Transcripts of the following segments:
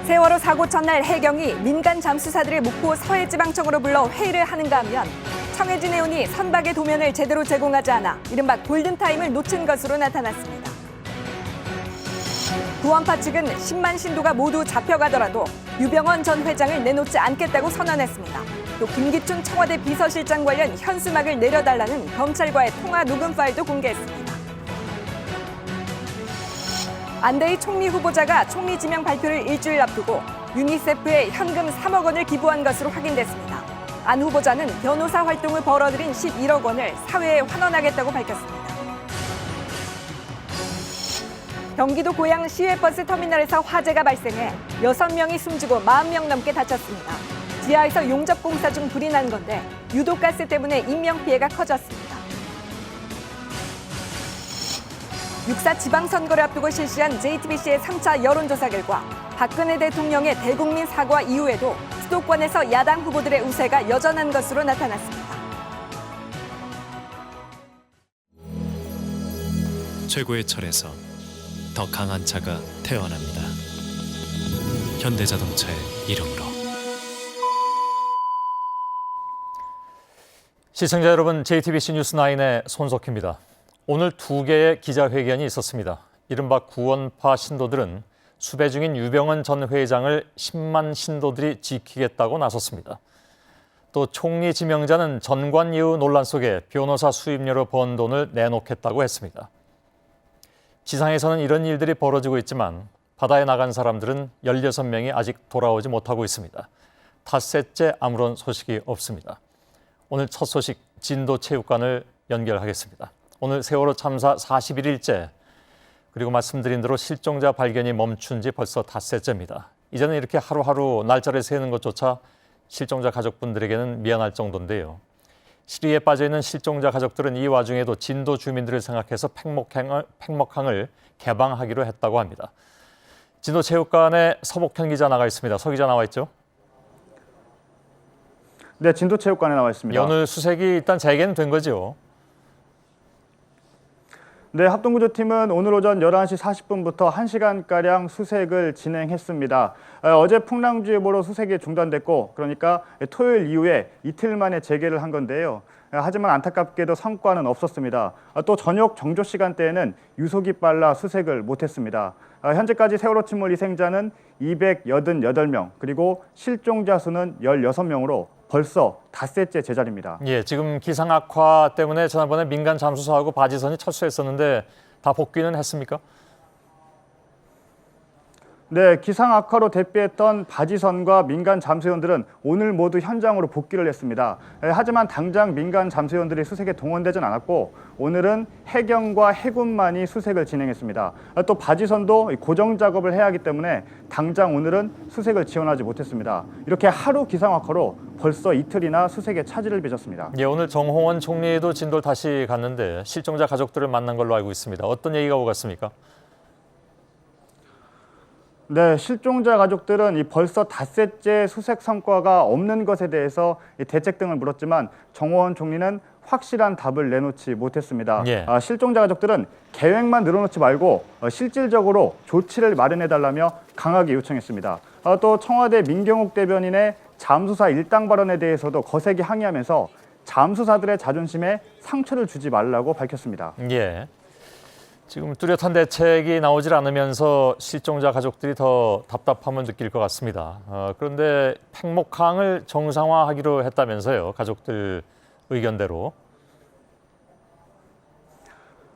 세월호 사고 첫날 해경이 민간 잠수사들의 목포 서해지방청으로 불러 회의를 하는가 하면 청해진 해운이 선박의 도면을 제대로 제공하지 않아 이른바 골든타임을 놓친 것으로 나타났습니다. 구원파 측은 10만 신도가 모두 잡혀가더라도 유병언 전 회장을 내놓지 않겠다고 선언했습니다. 또 김기춘 청와대 비서실장 관련 현수막을 내려달라는 검찰과의 통화 녹음 파일도 공개했습니다. 안대희 총리 후보자가 총리 지명 발표를 일주일 앞두고 유니세프에 현금 3억 원을 기부한 것으로 확인됐습니다. 안 후보자는 변호사 활동을 벌어들인 11억 원을 사회에 환원하겠다고 밝혔습니다. 경기도 고양 시외버스 터미널에서 화재가 발생해 6명이 숨지고 40명 넘게 다쳤습니다. 지하에서 용접 공사 중 불이 난 건데 유독가스 때문에 인명피해가 커졌습니다. 6.4 지방선거를 앞두고 실시한 JTBC의 3차 여론조사 결과 박근혜 대통령의 대국민 사과 이후에도 수도권에서 야당 후보들의 우세가 여전한 것으로 나타났습니다. 최고의 철에서 더 강한 차가 태어납니다. 현대자동차의 이름으로. 시청자 여러분, JTBC 뉴스9의 손석희입니다. 오늘 2개의 기자회견이 있었습니다. 이른바 구원파 신도들은 수배 중인 유병언 전 회장을 10만 신도들이 지키겠다고 나섰습니다. 또 총리 지명자는 전관 예우 논란 속에 변호사 수임료로 번 돈을 내놓겠다고 했습니다. 지상에서는 이런 일들이 벌어지고 있지만 바다에 나간 사람들은 16명이 아직 돌아오지 못하고 있습니다. 닷새째 아무런 소식이 없습니다. 오늘 첫 소식 진도체육관을 연결하겠습니다. 오늘 세월호 참사 41일째, 그리고 말씀드린 대로 실종자 발견이 멈춘 지 벌써 닷새째입니다. 이제는 이렇게 하루하루 날짜를 세는 것조차 실종자 가족분들에게는 미안할 정도인데요. 시리에 빠져있는 실종자 가족들은 이 와중에도 진도 주민들을 생각해서 팽목항을 개방하기로 했다고 합니다. 진도체육관에 서복현 기자 나가 있습니다. 서 기자 나와 있죠? 네, 진도체육관에 나와 있습니다. 오늘 수색이 일단 재개는 된 거죠? 네, 합동구조팀은 오늘 오전 11시 40분부터 1시간가량 수색을 진행했습니다. 어제 풍랑주의보로 수색이 중단됐고, 그러니까 토요일 이후에 이틀 만에 재개를 한 건데요. 하지만 안타깝게도 성과는 없었습니다. 또 저녁 정조 시간대에는 유속이 빨라 수색을 못했습니다. 현재까지 세월호 침몰 희생자는 288명, 그리고 실종자 수는 16명으로 벌써 닷새째 제자리입니다. 예, 지금 기상 악화 때문에 지난번에 민간 잠수사하고 바지선이 철수했었는데 다 복귀는 했습니까? 네, 기상 악화로 대피했던 바지선과 민간 잠수선들은 오늘 모두 현장으로 복귀를 했습니다. 하지만 당장 민간 잠수선들이 수색에 동원되진 않았고 오늘은 해경과 해군만이 수색을 진행했습니다. 또 바지선도 고정 작업을 해야 하기 때문에 당장 오늘은 수색을 지원하지 못했습니다. 이렇게 하루 기상 악화로 벌써 이틀이나 수색에 차질을 빚었습니다. 예, 오늘 정홍원 총리도 진도를 다시 갔는데 실종자 가족들을 만난 걸로 알고 있습니다. 어떤 얘기가 오갔습니까? 네, 실종자 가족들은 벌써 닷새째 수색 성과가 없는 것에 대해서 대책 등을 물었지만 정호원 총리는 확실한 답을 내놓지 못했습니다. 예. 실종자 가족들은 계획만 늘어놓지 말고 실질적으로 조치를 마련해달라며 강하게 요청했습니다. 또 청와대 민경욱 대변인의 잠수사 일당 발언에 대해서도 거세게 항의하면서 잠수사들의 자존심에 상처를 주지 말라고 밝혔습니다. 예. 지금 뚜렷한 대책이 나오질 않으면서 실종자 가족들이 더 답답함을 느낄 것 같습니다. 그런데 팽목항을 정상화하기로 했다면서요, 가족들 의견대로.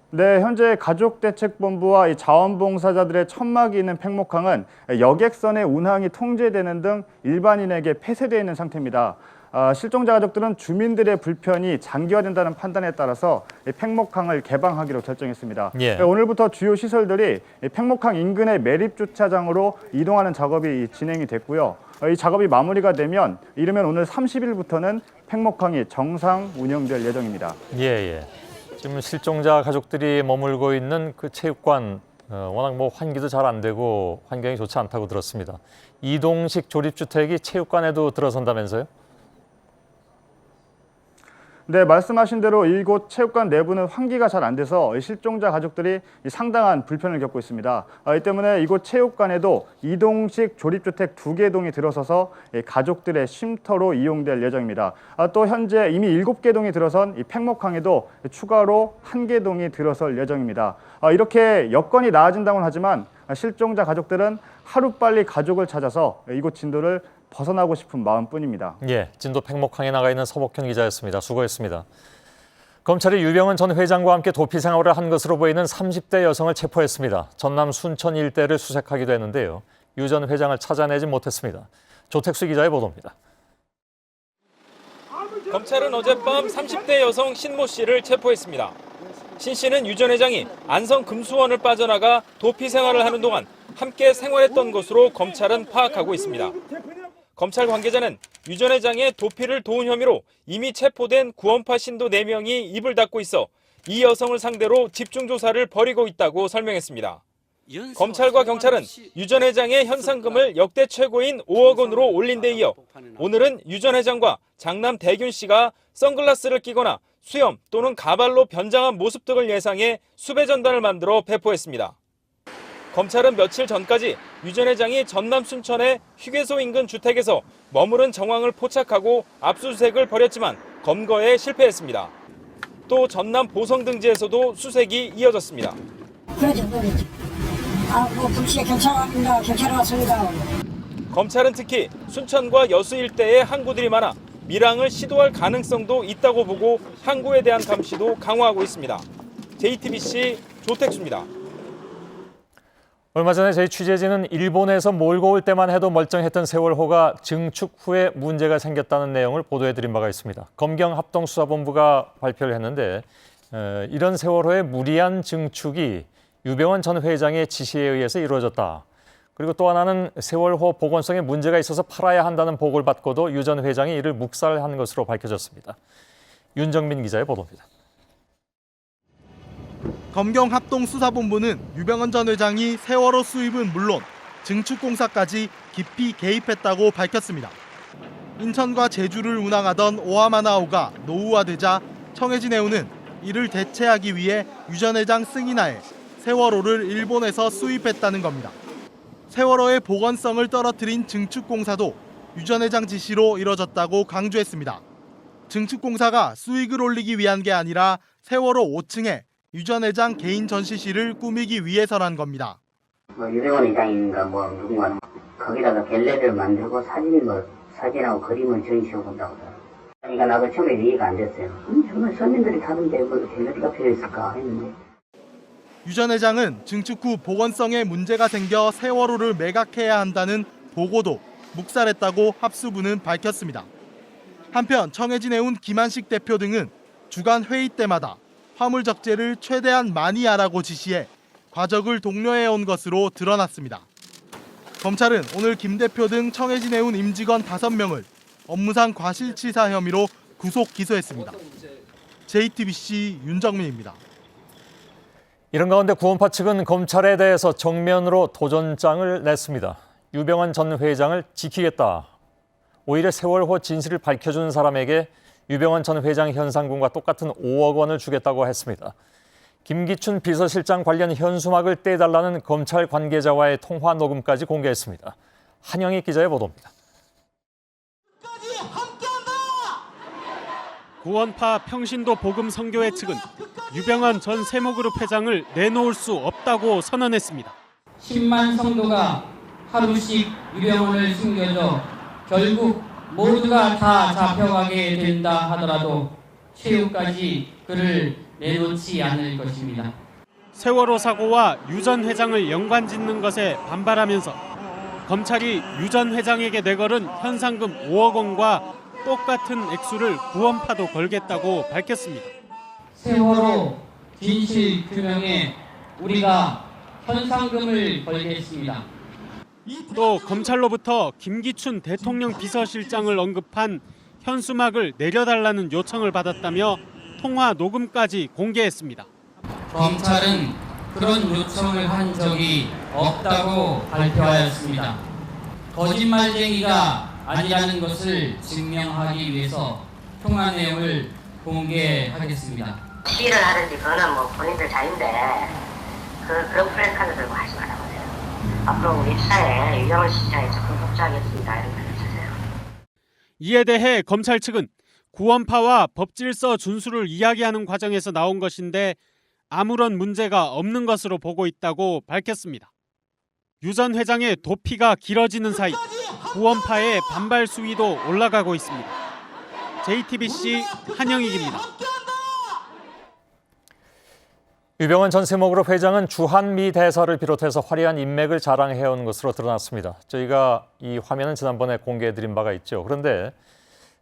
네, 현재 가족대책본부와 이 자원봉사자들의 천막이 있는 팽목항은 여객선의 운항이 통제되는 등 일반인에게 폐쇄되어 있는 상태입니다. 실종자 가족들은 주민들의 불편이 장기화된다는 판단에 따라서 팽목항을 개방하기로 결정했습니다. 예. 오늘부터 주요 시설들이 팽목항 인근의 매립주차장으로 이동하는 작업이 진행이 됐고요. 이 작업이 마무리가 되면 이르면 오늘 30일부터는 팽목항이 정상 운영될 예정입니다. 예. 지금 실종자 가족들이 머물고 있는 그 체육관 워낙 환기도 잘 안 되고 환경이 좋지 않다고 들었습니다. 이동식 조립주택이 체육관에도 들어선다면서요? 네, 말씀하신 대로 이곳 체육관 내부는 환기가 잘 안 돼서 실종자 가족들이 상당한 불편을 겪고 있습니다. 이 때문에 이곳 체육관에도 이동식 조립주택 2개 동이 들어서서 가족들의 쉼터로 이용될 예정입니다. 또 현재 이미 7개 동이 들어선 이 팽목항에도 추가로 1개 동이 들어설 예정입니다. 이렇게 여건이 나아진다고는 하지만 실종자 가족들은 하루빨리 가족을 찾아서 이곳 진도를 벗어나고 싶은 마음뿐입니다. 예, 진도 팽목항에 나가 있는 서복현 기자였습니다. 수고했습니다. 검찰이 유병헌 전 회장과 함께 도피 생활을 한 것으로 보이는 30대 여성을 체포했습니다. 전남 순천 일대를 수색하기도 했는데요. 유 전 회장을 찾아내지 못했습니다. 조택수 기자의 보도입니다. 검찰은 어젯밤 30대 여성 신모 씨를 체포했습니다. 신 씨는 유 전 회장이 안성 금수원을 빠져나가 도피 생활을 하는 동안 함께 생활했던 것으로 검찰은 파악하고 있습니다. 검찰 관계자는 유 전 회장의 도피를 도운 혐의로 이미 체포된 구원파 신도 4명이 입을 닫고 있어 이 여성을 상대로 집중 조사를 벌이고 있다고 설명했습니다. 검찰과 경찰은 유 전 회장의 현상금을 역대 최고인 5억 원으로 올린 데 이어 오늘은 유 전 회장과 장남 대균 씨가 선글라스를 끼거나 수염 또는 가발로 변장한 모습 등을 예상해 수배 전단을 만들어 배포했습니다. 검찰은 며칠 전까지 유 전 회장이 전남 순천의 휴게소 인근 주택에서 머무른 정황을 포착하고 압수수색을 벌였지만 검거에 실패했습니다. 또 전남 보성 등지에서도 수색이 이어졌습니다. 그러죠. 불시에 경찰 왔습니다. 검찰은 특히 순천과 여수 일대에 항구들이 많아 밀항을 시도할 가능성도 있다고 보고 항구에 대한 감시도 강화하고 있습니다. JTBC 조택수입니다. 얼마 전에 저희 취재진은 일본에서 몰고 올 때만 해도 멀쩡했던 세월호가 증축 후에 문제가 생겼다는 내용을 보도해드린 바가 있습니다. 검경합동수사본부가 발표를 했는데 이런 세월호의 무리한 증축이 유병헌 전 회장의 지시에 의해서 이루어졌다. 그리고 또 하나는 세월호 보건성에 문제가 있어서 팔아야 한다는 보고를 받고도 유 전 회장이 이를 묵살한 것으로 밝혀졌습니다. 윤정민 기자의 보도입니다. 검경합동수사본부는 유병헌 전 회장이 세월호 수입은 물론 증축공사까지 깊이 개입했다고 밝혔습니다. 인천과 제주를 운항하던 오하마나호가 노후화되자 청해진해운은 이를 대체하기 위해 유 전 회장 승인하에 세월호를 일본에서 수입했다는 겁니다. 세월호의 보건성을 떨어뜨린 증축공사도 유 전 회장 지시로 이뤄졌다고 강조했습니다. 증축공사가 수익을 올리기 위한 게 아니라 세월호 5층에 유 전 회장 개인 전시실을 꾸미기 위해서란 겁니다. 유병헌 회장인가 누군가 거기다가 갤러리를 만들고 사진하고 그림을 전시하고 본다고. 그러니까 나도 처음에 이해가 안 됐어요. 정말 서민들이 타는데 뭐 갤러리가 필요 있을까 했는데. 유 전 회장은 증축 후 보건성에 문제가 생겨 세월호를 매각해야 한다는 보고도 묵살했다고 합수부는 밝혔습니다. 한편 청해진해운 김한식 대표 등은 주간 회의 때마다 화물 적재를 최대한 많이 하라고 지시해 과적을 독려해온 것으로 드러났습니다. 검찰은 오늘 김 대표 등 청해진해운 임직원 5명을 업무상 과실치사 혐의로 구속 기소했습니다. JTBC 윤정민입니다. 이런 가운데 구원파 측은 검찰에 대해서 정면으로 도전장을 냈습니다. 유병헌 전 회장을 지키겠다. 오히려 세월호 진실을 밝혀준 사람에게 유병헌 전 회장 현상금과 똑같은 5억 원을 주겠다고 했습니다. 김기춘 비서실장 관련 현수막을 떼달라는 검찰 관계자와의 통화 녹음까지 공개했습니다. 한영희 기자의 보도입니다. 구원파 평신도 복음선교회 측은 유병헌 전 세모그룹 회장을 내놓을 수 없다고 선언했습니다. 10만 성도가 하루씩 유병헌을 숨겨줘 결국 모두가 다 잡혀가게 된다 하더라도 최후까지 그를 내놓지 않을 것입니다. 세월호 사고와 유 전 회장을 연관짓는 것에 반발하면서 검찰이 유 전 회장에게 내걸은 현상금 5억 원과 똑같은 액수를 구원파도 걸겠다고 밝혔습니다. 세월호 진실 규명에 우리가 현상금을 걸겠습니다. 또 검찰로부터 김기춘 대통령 비서실장을 언급한 현수막을 내려달라는 요청을 받았다며 통화 녹음까지 공개했습니다. 검찰은 그런 요청을 한 적이 없다고 발표하였습니다. 거짓말쟁이가 아니라는 것을 증명하기 위해서 통화 내용을 공개하겠습니다. 시위를 하든지 그거는 뭐 본인들 자유인데 그런 플래카드 들고 하지 말라고 해요. 앞으로 우리 시사에 유명한 시사에 적극 협조하겠습니다. 이런 말을 주세요. 이에 대해 검찰 측은 구원파와 법질서 준수를 이야기하는 과정에서 나온 것인데 아무런 문제가 없는 것으로 보고 있다고 밝혔습니다. 유 전 회장의 도피가 길어지는 사이 구원파의 반발 수위도 올라가고 있습니다. JTBC 한영익입니다. 유병헌 전 세목으로 회장은 주한미 대사를 비롯해서 화려한 인맥을 자랑해온 것으로 드러났습니다. 저희가 이 화면은 지난번에 공개해드린 바가 있죠. 그런데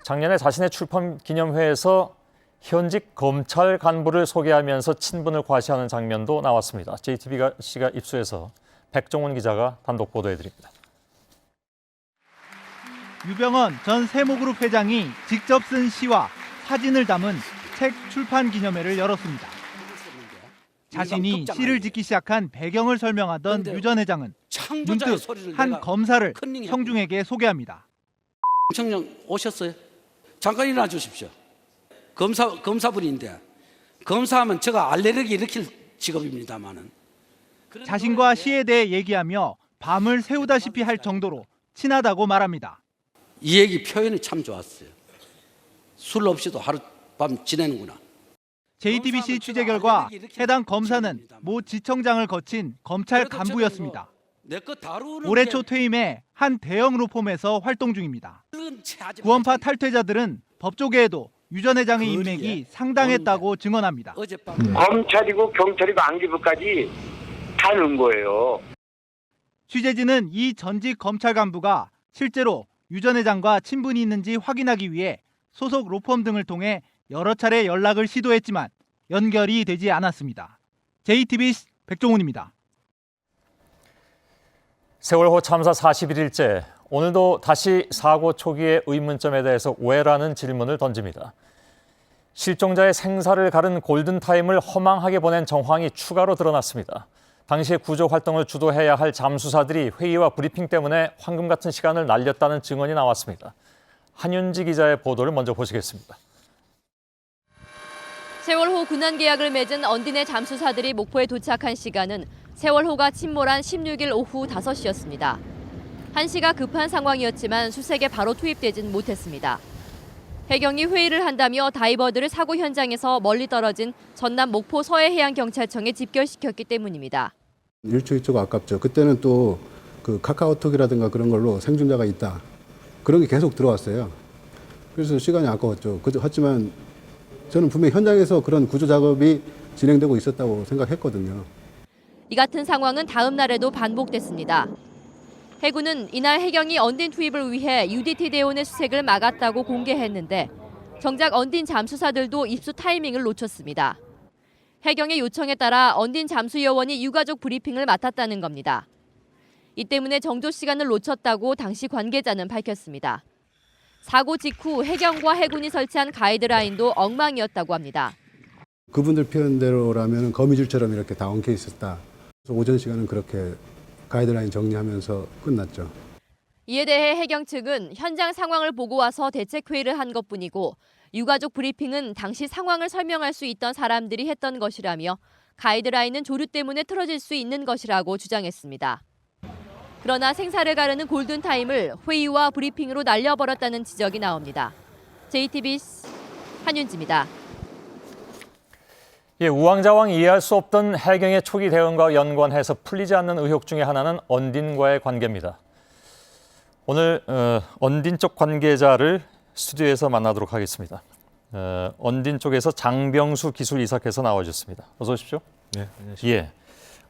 작년에 자신의 출판 기념회에서 현직 검찰 간부를 소개하면서 친분을 과시하는 장면도 나왔습니다. JTBC가 입수해서 백종원 기자가 단독 보도해드립니다. 유병헌 전 세모그룹 회장이 직접 쓴 시와 사진을 담은 책 출판 기념회를 열었습니다. 자신이 시를 짓기 시작한 배경을 설명하던 유 전 회장은 문득 한 검사를 청중에게 소개합니다. 청령 오셨어요? 잠깐 일어나 주십시오. 검사분인데 검사하면 제가 알레르기 일으킬 직업입니다만은. 자신과 시에 대해 얘기하며 밤을 새우다시피 할 정도로 친하다고 말합니다. 이 얘기 표현이 참 좋았어요. 술 없이도 하룻밤 지내는구나. JTBC 취재 결과 해당 검사는 모 지청장을 거친 검찰 간부였습니다. 올해 초 퇴임해 한 대형 로펌에서 활동 중입니다. 구원파 탈퇴자들은 법조계에도 유 전 회장의 인맥이 상당했다고 증언합니다. 검찰이고 경찰이고 안기부까지 다 넣은 거예요. 취재진은 이 전직 검찰 간부가 실제로 유 전 회장과 친분이 있는지 확인하기 위해 소속 로펌 등을 통해 여러 차례 연락을 시도했지만 연결이 되지 않았습니다. JTBC 백종훈입니다. 세월호 참사 41일째, 오늘도 다시 사고 초기의 의문점에 대해서 왜라는 질문을 던집니다. 실종자의 생사를 가른 골든타임을 허망하게 보낸 정황이 추가로 드러났습니다. 당시에 구조 활동을 주도해야 할 잠수사들이 회의와 브리핑 때문에 황금 같은 시간을 날렸다는 증언이 나왔습니다. 한윤지 기자의 보도를 먼저 보시겠습니다. 세월호 군안 계약을 맺은 언딘의 잠수사들이 목포에 도착한 시간은 세월호가 침몰한 16일 오후 5시였습니다. 한시가 급한 상황이었지만 수색에 바로 투입되진 못했습니다. 해경이 회의를 한다며 다이버들을 사고 현장에서 멀리 떨어진 전남 목포 서해해양경찰청에 집결시켰기 때문입니다. 일초일초가 아깝죠. 그때는 또 그 카카오톡이라든가 그런 걸로 생존자가 있다. 그런 게 계속 들어왔어요. 그래서 시간이 아까웠죠. 하지만 저는 분명히 현장에서 그런 구조 작업이 진행되고 있었다고 생각했거든요. 이 같은 상황은 다음 날에도 반복됐습니다. 해군은 이날 해경이 언딘 투입을 위해 UDT 대원의 수색을 막았다고 공개했는데 정작 언딘 잠수사들도 입수 타이밍을 놓쳤습니다. 해경의 요청에 따라 언딘 잠수요원이 유가족 브리핑을 맡았다는 겁니다. 이 때문에 정조 시간을 놓쳤다고 당시 관계자는 밝혔습니다. 사고 직후 해경과 해군이 설치한 가이드라인도 엉망이었다고 합니다. 그분들 표현대로라면 거미줄처럼 이렇게 다 엉켜 있었다. 그래서 오전 시간은 그렇게 가이드라인 정리하면서 끝났죠. 이에 대해 해경 측은 현장 상황을 보고 와서 대책회의를 한 것뿐이고 유가족 브리핑은 당시 상황을 설명할 수 있던 사람들이 했던 것이라며 가이드라인은 조류 때문에 틀어질 수 있는 것이라고 주장했습니다. 그러나 생사를 가르는 골든타임을 회의와 브리핑으로 날려버렸다는 지적이 나옵니다. JTBC 한윤지입니다. 우왕좌왕 이해할 수 없던 해경의 초기 대응과 연관해서 풀리지 않는 의혹 중에 하나는 언딘과의 관계입니다. 오늘 언딘 쪽 관계자를 스튜디오에서 만나도록 하겠습니다. 언딘 쪽에서 장병수 기술 이사께서 나와주셨습니다. 어서 오십시오. 네, 안녕하십니까.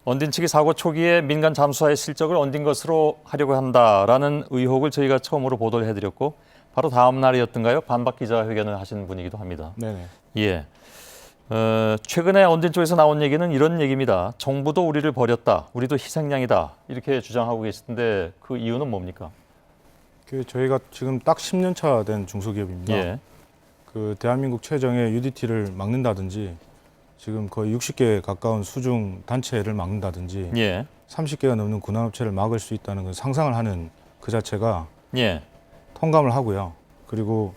언딘 측이 사고 초기에 민간 잠수사의 실적을 언딘 것으로 하려고 한다라는 의혹을 저희가 처음으로 보도를 해드렸고 바로 다음 날이었던가요? 반박 기자회견을 하신 분이기도 합니다. 네네. 최근에 언딘 쪽에서 나온 얘기는 이런 얘기입니다. 정부도 우리를 버렸다. 우리도 희생양이다. 이렇게 주장하고 계시던데 그 이유는 뭡니까? 저희가 지금 딱 10년 차 된 중소기업입니다. 그 대한민국 최정의 UDT를 막는다든지 지금 거의 60개 가까운 수중 단체를 막는다든지 30개가 넘는 군안업체를 막을 수 있다는 걸 상상을 하는 그 자체가 통감을 하고요. 그리고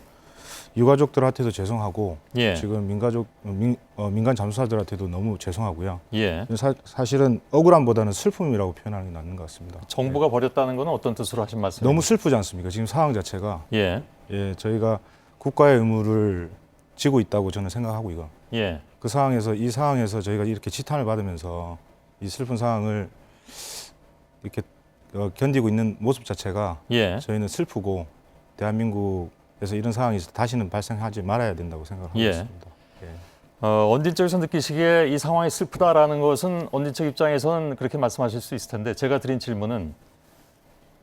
유가족들한테도 죄송하고 예. 지금 민간 잠수사들한테도 너무 죄송하고요. 예. 사실은 억울함보다는 슬픔이라고 표현하는 게 맞는 것 같습니다. 정부가 버렸다는 건 어떤 뜻으로 하신 말씀이에요? 너무 슬프지 않습니까? 지금 상황 자체가 예. 예, 저희가 국가의 의무를 지고 있다고 저는 생각하고요. 예. 그 상황에서 이 상황에서 저희가 이렇게 지탄을 받으면서 이 슬픈 상황을 이렇게 견디고 있는 모습 자체가 예. 저희는 슬프고 대한민국에서 이런 상황이 다시는 발생하지 말아야 된다고 생각하고 예. 있습니다. 언딘 쪽에서 느끼시기에 이 상황이 슬프다라는 것은 언딘 쪽 입장에서는 그렇게 말씀하실 수 있을 텐데 제가 드린 질문은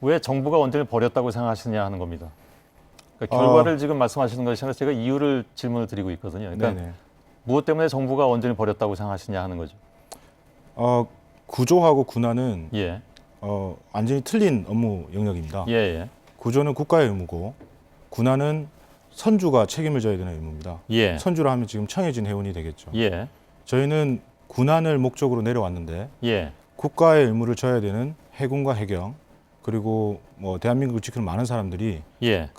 왜 정부가 언딘을 버렸다고 생각하시느냐 하는 겁니다. 그러니까 결과를 지금 말씀하시는 것이 아니라 제가 이유를 질문을 드리고 있거든요. 그러니까 네네. 무엇 때문에 정부가 언딘을 버렸다고 생각하시냐 하는 거죠. 구조하고 군안은 예. 완전히 틀린 업무 영역입니다. 예, 예. 구조는 국가의 의무고 군안은 선주가 책임을 져야 되는 의무입니다. 예. 선주라 하면 지금 청해진 해운이 되겠죠. 예. 저희는 군안을 목적으로 내려왔는데 예. 국가의 의무를 져야 되는 해군과 해경 그리고 뭐 대한민국을 지키는 많은 사람들이 예.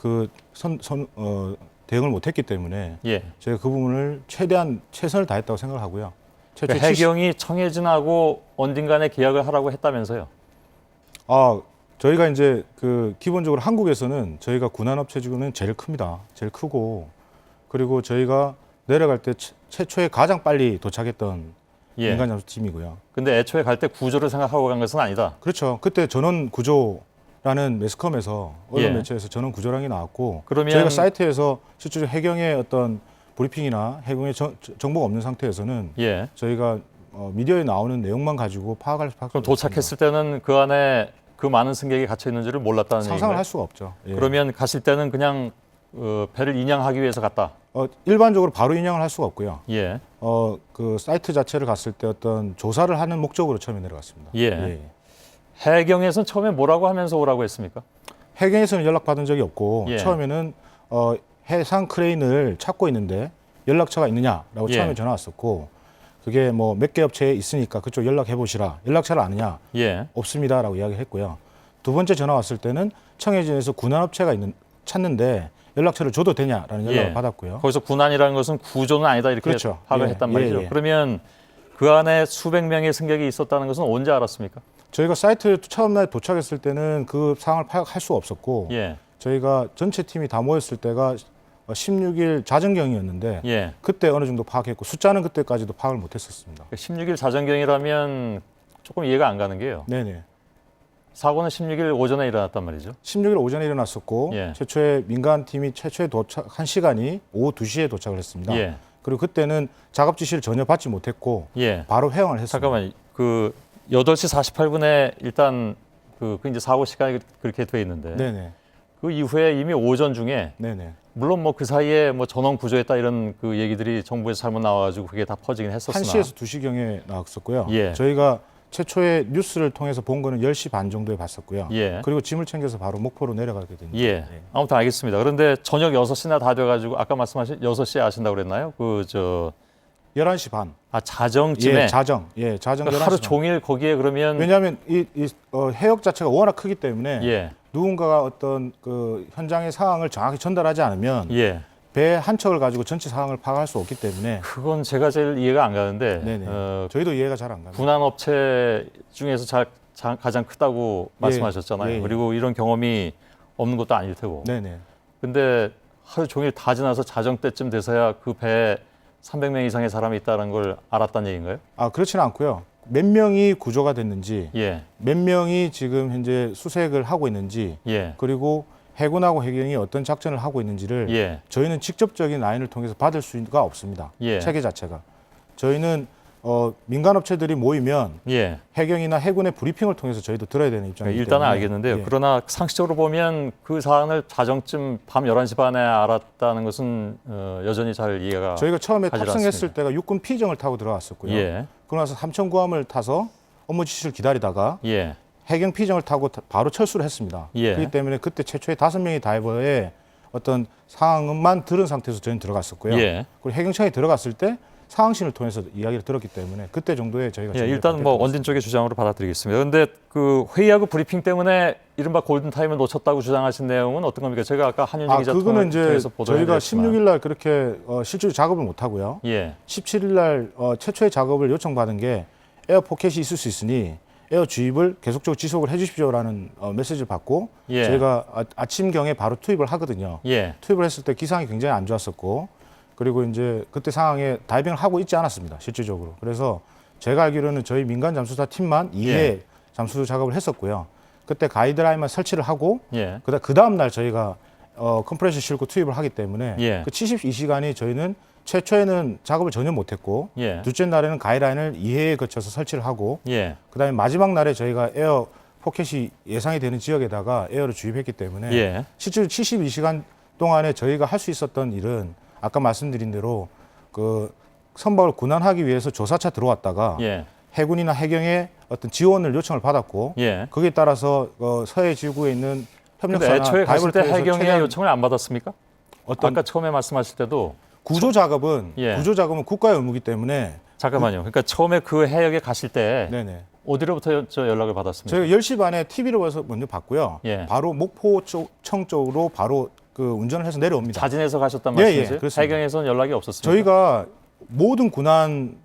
대응을 못했기 때문에 예. 저희가 그 부분을 최대한 최선을 다했다고 생각을 하고요. 그러니까 해경이 청해진하고 언딘 간에 계약을 하라고 했다면서요? 저희가 이제 기본적으로 한국에서는 저희가 군안업체 중에는 제일 큽니다. 제일 크고 그리고 저희가 내려갈 때 최초에 가장 빨리 도착했던 예. 민간 잠수팀이고요. 근데 애초에 갈 때 구조를 생각하고 간 것은 아니다. 그렇죠. 그때 전원 구조라는 매스컴에서 언론 예. 매체에서 전원 구조라는 게 나왔고 그러면 저희가 사이트에서 실제로 해경의 어떤 브리핑이나 해경의 정보가 없는 상태에서는 예. 저희가 미디어에 나오는 내용만 가지고 파악할 수 그럼 도착했을 때는 그 안에 그 많은 승객이 갇혀 있는지를 몰랐다는 상상을 얘기인가요? 할 수가 없죠. 예. 그러면 갔을 때는 그냥 배를 인양하기 위해서 갔다. 일반적으로 바로 인양을 할 수가 없고요. 예. 그 사이트 자체를 갔을 때 어떤 조사를 하는 목적으로 처음에 내려갔습니다. 예. 해경에서는 처음에 뭐라고 하면서 오라고 했습니까? 해경에서는 연락받은 적이 없고 예. 처음에는 해상 크레인을 찾고 있는데 연락처가 있느냐라고 예. 처음에 전화 왔었고 그게 뭐 몇 개 업체에 있으니까 그쪽 연락해 보시라. 연락처를 아느냐? 예. 없습니다라고 이야기했고요. 두 번째 전화 왔을 때는 청해진에서 군안업체가 찾는데 연락처를 줘도 되냐라는 연락을 예. 받았고요. 거기서 군안이라는 것은 구조는 아니다 이렇게 그렇죠. 파악을 예. 했단 말이죠. 예, 예. 그러면 그 안에 수백 명의 승객이 있었다는 것은 언제 알았습니까? 저희가 사이트에 처음 날 도착했을 때는 그 상황을 파악할 수가 없었고 예. 저희가 전체 팀이 다 모였을 때가 16일 자정경이었는데 예. 그때 어느 정도 파악했고 숫자는 그때까지도 파악을 못했었습니다. 16일 자정경이라면 조금 이해가 안 가는 게요. 네네. 사고는 16일 오전에 일어났단 말이죠. 16일 오전에 일어났었고 예. 최초의 민간팀이 최초에 도착한 시간이 오후 2시에 도착을 했습니다. 예. 그리고 그때는 작업 지시를 전혀 받지 못했고 예. 바로 회항을 했습니다. 잠깐만, 8시 48분에 일단 그 이제 사고 시간이 그렇게 돼 있는데 네네. 그 이후에 이미 오전 중에 네네. 물론 뭐 그 사이에 뭐 전원 구조했다 이런 그 얘기들이 정부에서 잘못 나와가지고 그게 다 퍼지긴 했었으나 1시에서 2시경에 나왔었고요. 예. 저희가 최초의 뉴스를 통해서 본 거는 10시 반 정도에 봤었고요. 예. 그리고 짐을 챙겨서 바로 목포로 내려가게 됩니다. 예. 아무튼 알겠습니다. 그런데 저녁 6시나 다 돼가지고 아까 말씀하신 6시에 아신다고 그랬나요? 11시 반. 자정쯤에. 예, 자정. 예, 자정 11시 하루 반. 종일 거기에 그러면 왜냐하면 해역 자체가 워낙 크기 때문에 예. 누군가가 어떤 그 현장의 상황을 정확히 전달하지 않으면 예. 배 한 척을 가지고 전체 상황을 파악할 수 없기 때문에 그건 제가 제일 이해가 안 가는데 네네. 저희도 이해가 잘 안 갑니다. 군안 업체 중에서 가장 크다고 말씀하셨잖아요. 예. 그리고 이런 경험이 없는 것도 아닐 테고. 네네. 근데 하루 종일 다 지나서 자정 때쯤 돼서야 그 배에 300명 이상의 사람이 있다는 걸 알았다는 얘기인가요? 그렇지는 않고요. 몇 명이 구조가 됐는지, 예. 몇 명이 지금 현재 수색을 하고 있는지, 예. 그리고 해군하고 해경이 어떤 작전을 하고 있는지를 예. 저희는 직접적인 라인을 통해서 받을 수가 없습니다. 예. 체계 자체가. 저희는 민간 업체들이 모이면 예. 해경이나 해군의 브리핑을 통해서 저희도 들어야 되는 입장이기 일단은 때문에. 알겠는데요. 예. 그러나 상식적으로 보면 그 사안을 자정쯤 밤 11시 반에 알았다는 것은 여전히 잘 이해가 저희가 처음에 가지 탑승했을 않습니다. 때가 육군 피정을 타고 들어갔었고요. 예. 그러고 나서 삼천구함을 타서 업무 지시를 기다리다가 예. 해경 피정을 타고 바로 철수를 했습니다. 예. 그렇기 때문에 그때 최초의 5명의 다이버의 어떤 상황만 들은 상태에서 저희는 들어갔었고요. 예. 그리고 해경청에 들어갔을 때 상황실을 통해서 이야기를 들었기 때문에 그때 정도에 저희가 예, 일단 뭐 원진 쪽의 주장으로 받아들이겠습니다. 그런데 그 회의하고 브리핑 때문에 이른바 골든 타임을 놓쳤다고 주장하신 내용은 어떤 겁니까? 제가 아까 한윤지 기자 그거는 이제 저희가 보도했지만 16일 날 그렇게 실질적으로 작업을 못 하고요. 예. 17일 날 최초의 작업을 요청받은 게 에어 포켓이 있을 수 있으니 에어 주입을 계속적으로 지속을 해주십시오라는 메시지를 받고 예. 저희가 아침경에 바로 투입을 하거든요. 예. 투입을 했을 때 기상이 굉장히 안 좋았었고 그리고 이제 그때 상황에 다이빙을 하고 있지 않았습니다. 실질적으로. 그래서 제가 알기로는 저희 민간 잠수사 팀만 2회 예. 잠수 작업을 했었고요. 그때 가이드라인만 설치를 하고 예. 그 다음 날 저희가 컴프레셔 싣고 투입을 하기 때문에 예. 그 72시간이 저희는 최초에는 작업을 전혀 못했고 예. 둘째 날에는 가이드라인을 2회에 거쳐서 설치를 하고 예. 그다음에 마지막 날에 저희가 에어 포켓이 예상이 되는 지역에다가 에어를 주입했기 때문에 예. 실제로 72시간 동안에 저희가 할 수 있었던 일은 아까 말씀드린 대로 그 선박을 군환하기 위해서 조사차 들어왔다가 예. 해군이나 해경의 어떤 지원을 요청을 받았고 예. 거기에 따라서 서해 지구에 있는 근데 협력사나 애초에 갔을 때 통해서 해경의 최대한 요청을 안 받았습니까? 어떤 아까 처음에 말씀하실 때도 구조 작업은 예. 구조 작업은 국가의 의무이기 때문에 잠깐만요. 그러니까 처음에 그 해역에 가실 때 네네. 어디로부터 저 연락을 받았습니까? 저희가 10시 반에 TV로 와서 먼저 봤고요. 예. 바로 목포청 쪽으로 바로 그 운전을 해서 내려옵니다. 자진해서 가셨단 예, 말씀이세요? 예, 그렇습니다. 해경에서는 연락이 없었습니까? 저희가 모든 군한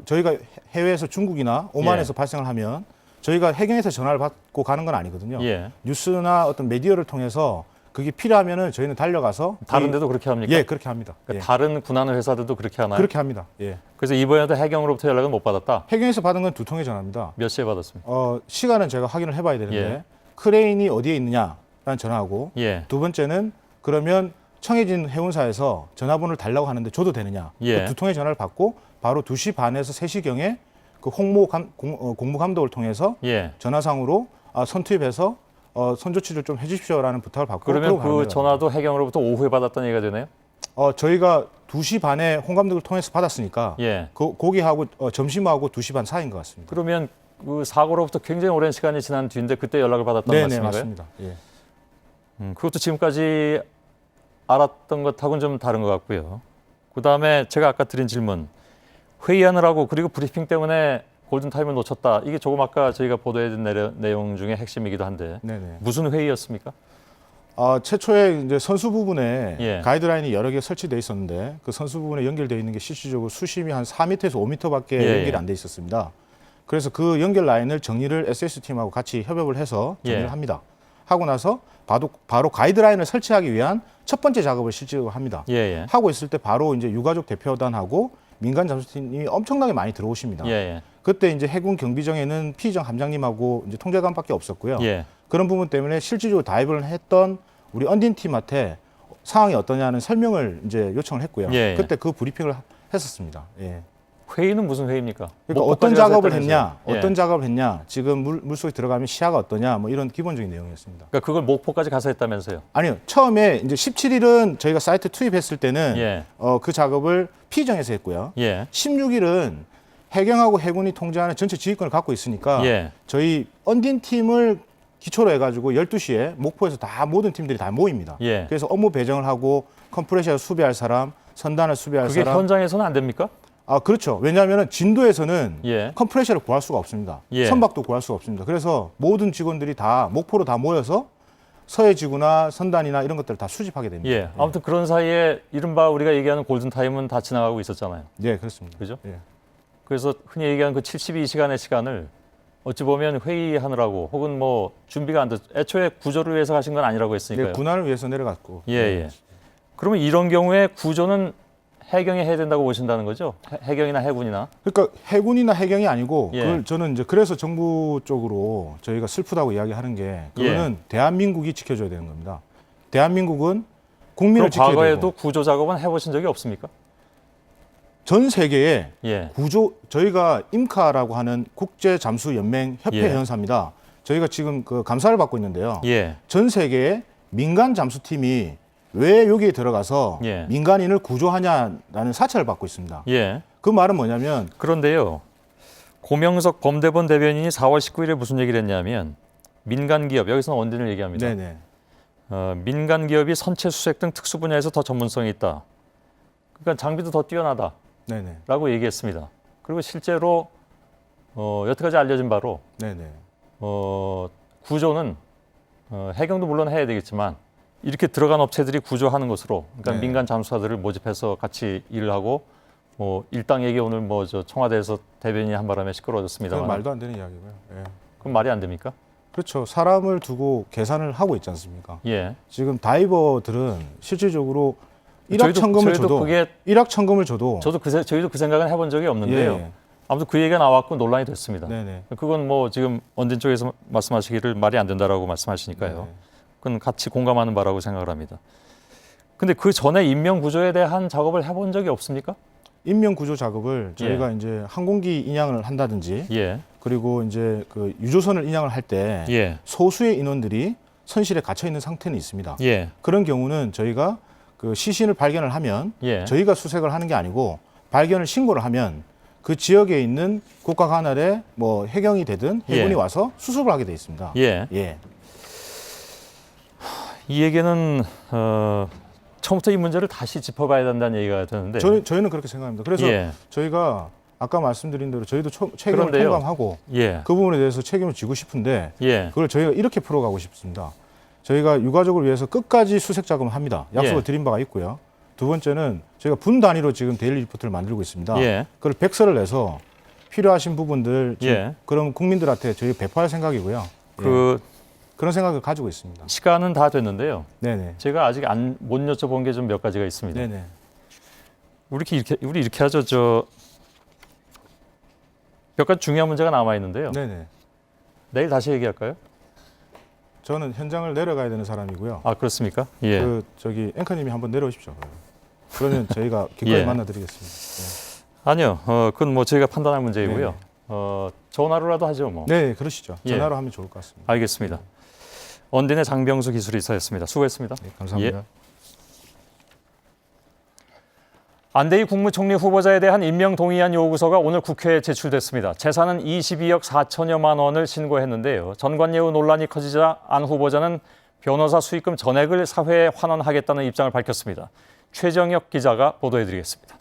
저희가 해외에서 중국이나 오만에서 예. 발생을 하면 저희가 해경에서 전화를 받고 가는 건 아니거든요. 예. 뉴스나 어떤 미디어를 통해서 그게 필요하면은 저희는 달려가서 다른 데도 그렇게 합니까? 예, 그렇게 합니다. 그러니까 예. 다른 군안 회사들도 그렇게 하나요? 그렇게 합니다. 예. 그래서 이번에도 해경으로부터 연락은 못 받았다. 해경에서 받은 건 2통의 전화입니다. 몇 시에 받았습니까? 시간은 제가 확인을 해봐야 되는데 예. 크레인이 어디에 있느냐라는 전화하고 예. 두 번째는 그러면 청해진 해운사에서 전화번호를 달라고 하는데 줘도 되느냐. 예. 그 2통의 전화를 받고 바로 2시 반에서 3시경에 그 공무감독을 통해서 예. 전화상으로 선투입해서 선조치를 좀 해주십시오라는 부탁을 받고 그러면 그러고 그 전화도 해경으로부터 오후에 받았다는 얘기가 되네요? 저희가 2시 반에 홍감독을 통해서 받았으니까 예. 거기하고 점심하고 2시 반 사이인 것 같습니다. 그러면 그 사고로부터 굉장히 오랜 시간이 지난 뒤인데 그때 연락을 받았다는 네네, 말씀인가요? 맞습니다. 예. 그것도 지금까지 알았던 것하고는 좀 다른 것 같고요. 그다음에 제가 아까 드린 질문, 회의하느라고 그리고 브리핑 때문에 골든타임을 놓쳤다. 이게 조금 아까 저희가 보도해준 내용 중에 핵심이기도 한데 네네. 무슨 회의였습니까? 최초에 이제 선수 부분에 예. 가이드라인이 여러 개 설치돼 있었는데 그 선수 부분에 연결되어 있는 게 실질적으로 수심이 한 4m에서 5m밖에 예. 연결이 안 돼 있었습니다. 그래서 그 연결 라인을 정리를 SS 팀하고 같이 협업을 해서 정리를 예. 합니다. 하고 나서 바로 가이드라인을 설치하기 위한 첫 번째 작업을 실제로 합니다. 예. 하고 있을 때 바로 이제 유가족 대표단하고 민간 잠수팀이 엄청나게 많이 들어오십니다. 예. 그때 이제 해군 경비정에는 피의정 함장님하고 이제 통제관밖에 없었고요. 예. 그런 부분 때문에 실질적으로 다이브를 했던 우리 언딘 팀한테 상황이 어떠냐는 설명을 이제 요청을 했고요. 예. 그때 그 브리핑을 했었습니다. 예. 회의는 무슨 회의입니까? 그러니까 목포까지 어떤 가서 작업을 했다면서요? 했냐, 예. 어떤 작업을 했냐, 지금 물속에 들어가면 시야가 어떠냐, 뭐 이런 기본적인 내용이었습니다. 그러니까 그걸 목포까지 가서 했다면서요? 아니요, 처음에 이제 17일은 저희가 사이트 투입했을 때는 예. 그 작업을 피정에서 했고요. 예. 16일은 해경하고 해군이 통제하는 전체 지휘권을 갖고 있으니까 예. 저희 언딘 팀을 기초로 해가지고 12시에 목포에서 다 모든 팀들이 다 모입니다. 예. 그래서 업무 배정을 하고 컴프레셔를 수비할 사람, 선단을 수비할 그게 사람. 현장에서는 안 됩니까? 그렇죠. 왜냐하면 진도에서는 예. 컴프레셔를 구할 수가 없습니다. 예. 선박도 구할 수가 없습니다. 그래서 모든 직원들이 다 목포로 다 모여서 서해 지구나 선단이나 이런 것들을 다 수집하게 됩니다. 예. 아무튼 그런 사이에 이른바 우리가 얘기하는 골든타임은 다 지나가고 있었잖아요. 네, 그렇습니다. 그죠? 예. 그래서 흔히 얘기하는 그 72시간의 시간을 어찌 보면 회의하느라고 혹은 뭐 준비가 안 됐, 애초에 구조를 위해서 가신 건 아니라고 했으니까요. 네, 군안을 위해서 내려갔고. 예. 그러면 이런 경우에 구조는 해경이 해야 된다고 보신다는 거죠? 해경이나 해군이나? 그러니까 해군이나 해경이 아니고 예. 그걸 저는 이제 그래서 정부 쪽으로 저희가 슬프다고 이야기하는 게 그거는 대한민국이 지켜줘야 되는 겁니다. 대한민국은 국민을 그럼 지켜야 과거에도 되고 구조 작업은 해보신 적이 없습니까? 전 세계에 예. 저희가 임카라고 하는 국제 잠수 연맹 협회 예. 회원사입니다. 저희가 지금 그 감사를 받고 있는데요. 예. 전 세계에 민간 잠수팀이 왜 여기에 들어가서 예. 민간인을 구조하냐라는 사찰을 받고 있습니다. 예. 그 말은 뭐냐면 그런데요. 고명석 범대본 대변인이 4월 19일에 무슨 얘기를 했냐면 민간 기업, 여기서는 원딘을 얘기합니다. 네네. 민간 기업이 선체 수색 등 특수 분야에서 더 전문성이 있다. 그러니까 장비도 더 뛰어나다. 네네. 라고 얘기했습니다. 그리고 실제로 여태까지 알려진 바로 네네. 구조는 해경도 물론 해야 되겠지만 이렇게 들어간 업체들이 구조하는 것으로, 그러니까 네. 민간 잠수사들을 모집해서 같이 일을 하고 일당 얘기 오늘 저 청와대에서 대변인이 한 바람에 시끄러워졌습니다만. 그건 말도 안 되는 이야기고요. 예. 그럼 말이 안 됩니까? 그렇죠. 사람을 두고 계산을 하고 있지 않습니까? 예. 지금 다이버들은 실질적으로 일확천금을 줘도 일확천금을 줘도 저희도 그 생각은 해본 적이 없는데요. 예. 아무튼 그 얘기가 나왔고 논란이 됐습니다. 네네. 그건 지금 언진 쪽에서 말씀하시기를 말이 안 된다라고 말씀하시니까요. 네네. 그건 같이 공감하는 바라고 생각을 합니다. 근데 그 전에 인명 구조에 대한 작업을 해본 적이 없습니까? 인명 구조 작업을 저희가 이제 항공기 인양을 한다든지, 그리고 이제 그 유조선을 인양을 할 때 소수의 인원들이 선실에 갇혀 있는 상태는 있습니다. 그런 경우는 저희가 그 시신을 발견을 하면 저희가 수색을 하는 게 아니고 발견을 신고를 하면 그 지역에 있는 국가 관할에 해경이 되든 해군이 와서 수습을 하게 돼 있습니다. 이 얘기는 처음부터 이 문제를 다시 짚어봐야 된다는 얘기가 되는데 저희는 그렇게 생각합니다. 그래서 저희가 아까 말씀드린 대로 저희도 책임을 그런데요. 통감하고 그 부분에 대해서 책임을 지고 싶은데 그걸 저희가 이렇게 풀어가고 싶습니다. 저희가 유가족을 위해서 끝까지 수색 작업을 합니다. 약속을 드린 바가 있고요. 두 번째는 저희가 분 단위로 지금 데일리 리포트를 만들고 있습니다. 그걸 백서를 내서 필요하신 부분들 그럼 국민들한테 저희 배포할 생각이고요. 그런 생각을 가지고 있습니다. 시간은 다 됐는데요. 네네. 제가 아직 못 여쭤본 게 좀 몇 가지가 있습니다. 네네. 우리 이렇게 하죠. 몇 가지 중요한 문제가 남아 있는데요. 네네. 내일 다시 얘기할까요? 저는 현장을 내려가야 되는 사람이고요. 아, 그렇습니까? 저기 앵커님이 한번 내려오십시오. 그러면 저희가 기꺼이 만나드리겠습니다. 아니요. 그건 저희가 판단할 문제이고요. 전화로라도 하죠, 네, 그러시죠. 전화로 하면 좋을 것 같습니다. 알겠습니다. 언딘의 장병수 기술이사였습니다. 수고했습니다. 네, 감사합니다. 안대희 국무총리 후보자에 대한 임명 동의안 요구서가 오늘 국회에 제출됐습니다. 재산은 22억 4천여만 원을 신고했는데요. 전관예우 논란이 커지자 안 후보자는 변호사 수익금 전액을 사회에 환원하겠다는 입장을 밝혔습니다. 최정혁 기자가 보도해드리겠습니다.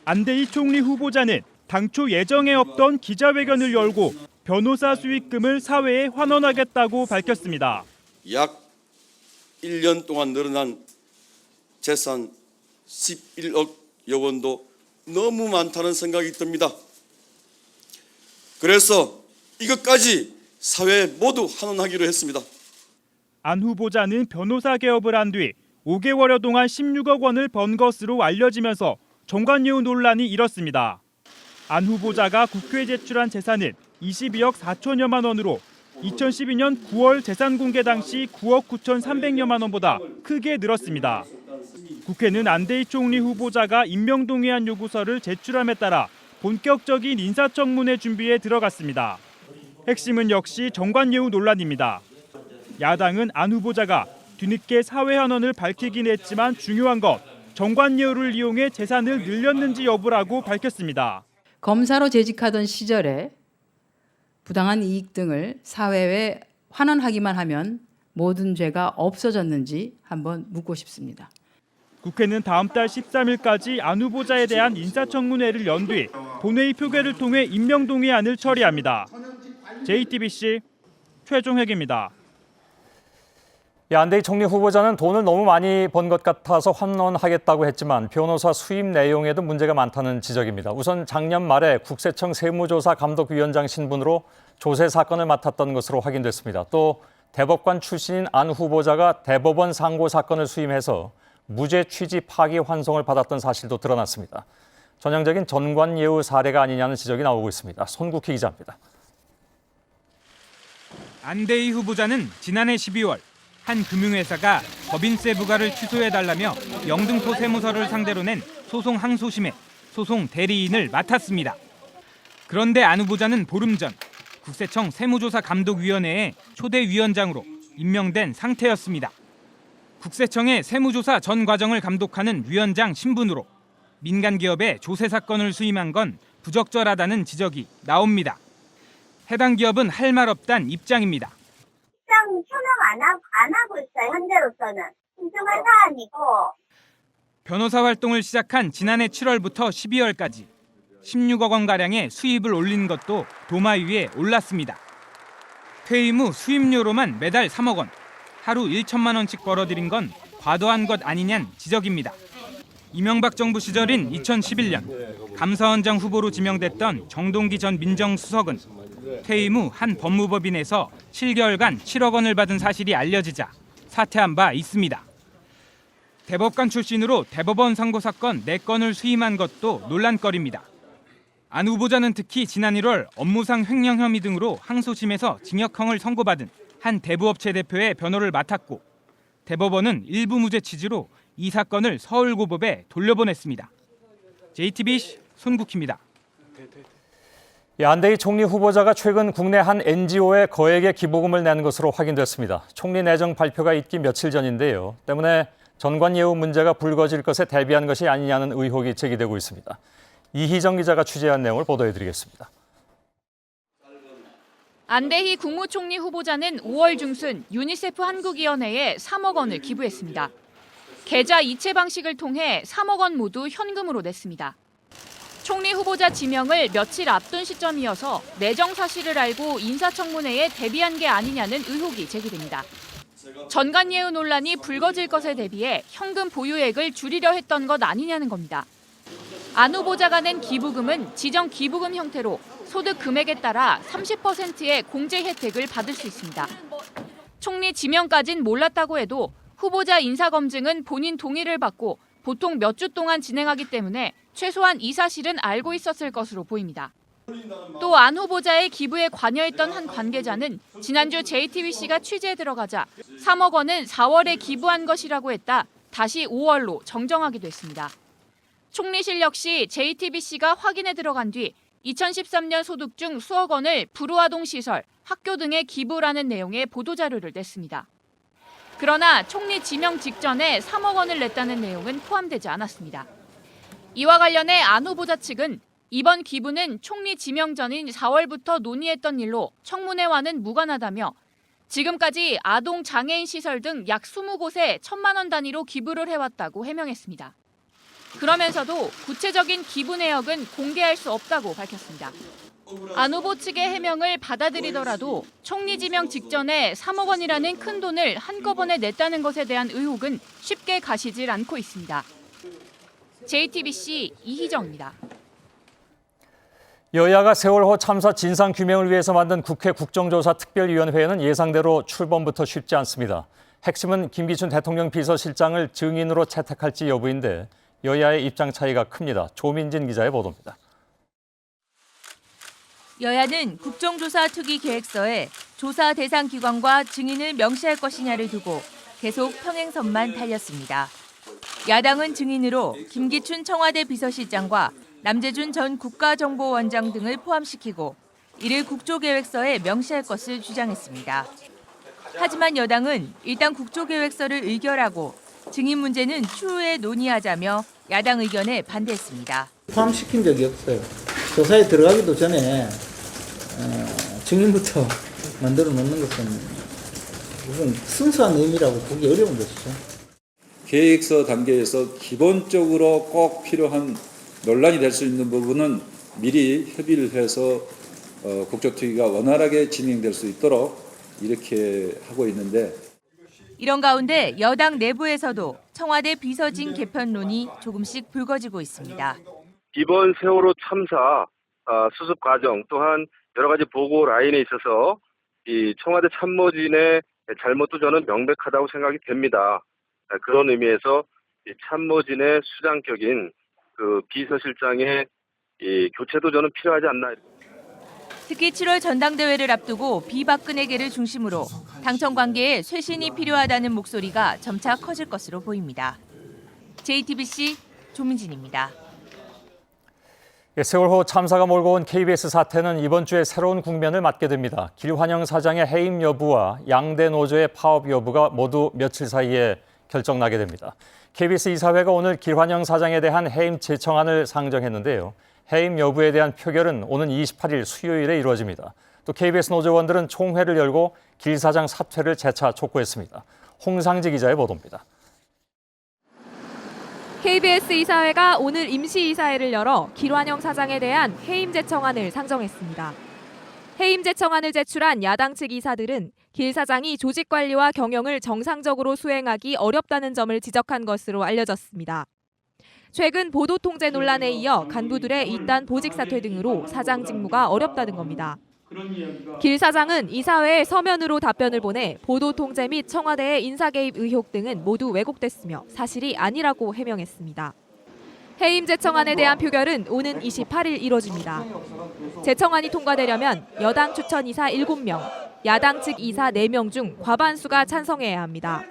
안대희 총리 후보자는 당초 예정에 없던 기자회견을 열고 변호사 수익금을 사회에 환원하겠다고 밝혔습니다. 약 1년 동안 늘어난 재산 11억여 원도 너무 많다는 생각이 듭니다. 그래서 이것까지 사회에 모두 환원하기로 했습니다. 안 후보자는 변호사 개업을 한 뒤 5개월여 동안 16억 원을 번 것으로 알려지면서 전관예우 논란이 일었습니다. 안 후보자가 국회에 제출한 재산은 22억 4천여만 원으로 2012년 9월 재산 공개 당시 9억 9,300여만 원보다 크게 늘었습니다. 국회는 안대희 총리 후보자가 임명 동의안 요구서를 제출함에 따라 본격적인 인사청문회 준비에 들어갔습니다. 핵심은 역시 전관예우 논란입니다. 야당은 안 후보자가 뒤늦게 사회 환원을 밝히긴 했지만 중요한 것 전관예우를 이용해 재산을 늘렸는지 여부라고 밝혔습니다. 검사로 재직하던 시절에 부당한 이익 등을 사회에 환원하기만 하면 모든 죄가 없어졌는지 한번 묻고 싶습니다. 국회는 다음 달 13일까지 안 후보자에 대한 인사청문회를 연 뒤 본회의 표결을 통해 임명동의안을 처리합니다. JTBC 최종혁입니다. 안대희 총리 후보자는 돈을 너무 많이 번 것 같아서 환원하겠다고 했지만 변호사 수입 내용에도 문제가 많다는 지적입니다. 우선 작년 말에 국세청 세무조사 감독위원장 신분으로 조세 사건을 맡았던 것으로 확인됐습니다. 또 대법관 출신인 안 후보자가 대법원 상고 사건을 수임해서 무죄 취지 파기 환송을 받았던 사실도 드러났습니다. 전형적인 전관예우 사례가 아니냐는 지적이 나오고 있습니다. 손국희 기자입니다. 안대희 후보자는 지난해 12월 한 금융회사가 법인세 부과를 취소해달라며 영등포 세무서를 상대로 낸 소송 항소심에 소송 대리인을 맡았습니다. 그런데 안 후보자는 보름 전 국세청 세무조사감독위원회의 초대 위원장으로 임명된 상태였습니다. 국세청의 세무조사 전 과정을 감독하는 위원장 신분으로 민간 기업의 조세 사건을 수임한 건 부적절하다는 지적이 나옵니다. 해당 기업은 할 말 없단 입장입니다. 현황 안 하고 있어요. 현재로서는 신중한 사안이고 변호사 활동을 시작한 지난해 7월부터 12월까지 16억 원가량의 수입을 올린 것도 도마 위에 올랐습니다. 퇴임 후 수입료로만 매달 3억 원, 하루 1천만 원씩 벌어들인 건 과도한 것 아니냐는 지적입니다. 이명박 정부 시절인 2011년 감사원장 후보로 지명됐던 정동기 전 민정수석은 퇴임 후 한 법무법인에서 7개월간 7억 원을 받은 사실이 알려지자 사퇴한 바 있습니다. 대법관 출신으로 대법원 상고 사건 4건을 수임한 것도 논란거리입니다. 안 후보자는 특히 지난 1월 업무상 횡령 혐의 등으로 항소심에서 징역형을 선고받은 한 대부업체 대표의 변호를 맡았고 대법원은 일부 무죄 취지로 이 사건을 서울고법에 돌려보냈습니다. JTBC 손국희입니다. 안대희 총리 후보자가 최근 국내 한 NGO에 거액의 기부금을 낸 것으로 확인됐습니다. 총리 내정 발표가 있기 며칠 전인데요. 때문에 전관예우 문제가 불거질 것에 대비한 것이 아니냐는 의혹이 제기되고 있습니다. 이희정 기자가 취재한 내용을 보도해드리겠습니다. 안대희 국무총리 후보자는 5월 중순 유니세프 한국위원회에 3억 원을 기부했습니다. 계좌 이체 방식을 통해 3억 원 모두 현금으로 냈습니다. 총리 후보자 지명을 며칠 앞둔 시점이어서 내정 사실을 알고 인사청문회에 대비한 게 아니냐는 의혹이 제기됩니다. 전관예우 논란이 불거질 것에 대비해 현금 보유액을 줄이려 했던 것 아니냐는 겁니다. 안 후보자가 낸 기부금은 지정 기부금 형태로 소득 금액에 따라 30%의 공제 혜택을 받을 수 있습니다. 총리 지명까진 몰랐다고 해도 후보자 인사검증은 본인 동의를 받고 보통 몇 주 동안 진행하기 때문에 최소한 이 사실은 알고 있었을 것으로 보입니다. 또 안 후보자의 기부에 관여했던 한 관계자는 지난주 JTBC가 취재에 들어가자 3억 원은 4월에 기부한 것이라고 했다 다시 5월로 정정하기도 했습니다. 총리실 역시 JTBC가 확인에 들어간 뒤 2013년 소득 중 수억 원을 불우아동 시설, 학교 등에 기부라는 내용의 보도자료를 냈습니다. 그러나 총리 지명 직전에 3억 원을 냈다는 내용은 포함되지 않았습니다. 이와 관련해 안 후보자 측은 이번 기부는 총리 지명 전인 4월부터 논의했던 일로 청문회와는 무관하다며 지금까지 아동 장애인 시설 등 약 20곳에 1,000만 원 단위로 기부를 해왔다고 해명했습니다. 그러면서도 구체적인 기부 내역은 공개할 수 없다고 밝혔습니다. 안 후보 측의 해명을 받아들이더라도 총리 지명 직전에 3억 원이라는 큰 돈을 한꺼번에 냈다는 것에 대한 의혹은 쉽게 가시질 않고 있습니다. JTBC 이희정입니다. 여야가 세월호 참사 진상규명을 위해서 만든 국회 국정조사 특별위원회는 예상대로 출범부터 쉽지 않습니다. 핵심은 김기춘 대통령 비서실장을 증인으로 채택할지 여부인데 여야의 입장 차이가 큽니다. 조민진 기자의 보도입니다. 여야는 국정조사 투기 계획서에 조사 대상 기관과 증인을 명시할 것이냐를 두고 계속 평행선만 달렸습니다. 야당은 증인으로 김기춘 청와대 비서실장과 남재준 전 국가정보원장 등을 포함시키고 이를 국조계획서에 명시할 것을 주장했습니다. 하지만 여당은 일단 국조계획서를 의결하고 증인 문제는 추후에 논의하자며 야당 의견에 반대했습니다. 포함시킨 적이 없어요. 조사에 들어가기도 전에 증인부터 만들어 놓는 것은 무슨 순수한 의미라고 보기 어려운 것이죠. 계획서 단계에서 기본적으로 꼭 필요한 논란이 될 수 있는 부분은 미리 협의를 해서 국조특위가 원활하게 진행될 수 있도록 이렇게 하고 있는데 이런 가운데 여당 내부에서도 청와대 비서진 개편론이 조금씩 불거지고 있습니다. 이번 세월호 참사 수습 과정 또한 여러 가지 보고 라인에 있어서 이 청와대 참모진의 잘못도 저는 명백하다고 생각이 됩니다. 그런 의미에서 이 참모진의 수장격인 그 비서실장의 이 교체도 저는 필요하지 않나. 특히 7월 전당대회를 앞두고 비박근혜계를 중심으로 당청 관계에 쇄신이 필요하다는 목소리가 점차 커질 것으로 보입니다. JTBC 조민진입니다. 세월호 참사가 몰고 온 KBS 사태는 이번 주에 새로운 국면을 맞게 됩니다. 길환영 사장의 해임 여부와 양대 노조의 파업 여부가 모두 며칠 사이에 결정나게 됩니다. KBS 이사회가 오늘 길환영 사장에 대한 해임 제청안을 상정했는데요. 해임 여부에 대한 표결은 오는 28일 수요일에 이루어집니다. 또 KBS 노조원들은 총회를 열고 길 사장 사퇴를 재차 촉구했습니다. 홍상지 기자의 보도입니다. KBS 이사회가 오늘 임시이사회를 열어 길환영 사장에 대한 해임 제청안을 상정했습니다. 해임 제청안을 제출한 야당 측 이사들은 길 사장이 조직 관리와 경영을 정상적으로 수행하기 어렵다는 점을 지적한 것으로 알려졌습니다. 최근 보도 통제 논란에 이어 간부들의 이단 보직 사퇴 등으로 사장 직무가 어렵다는 겁니다. 길 사장은 이사회에 서면으로 답변을 보내 보도 통제 및 청와대의 인사 개입 의혹 등은 모두 왜곡됐으며 사실이 아니라고 해명했습니다. 해임 제청안에 대한 표결은 오는 28일 이뤄집니다. 제청안이 통과되려면 여당 추천 이사 7명, 야당 측 이사 4명 중 과반수가 찬성해야 합니다.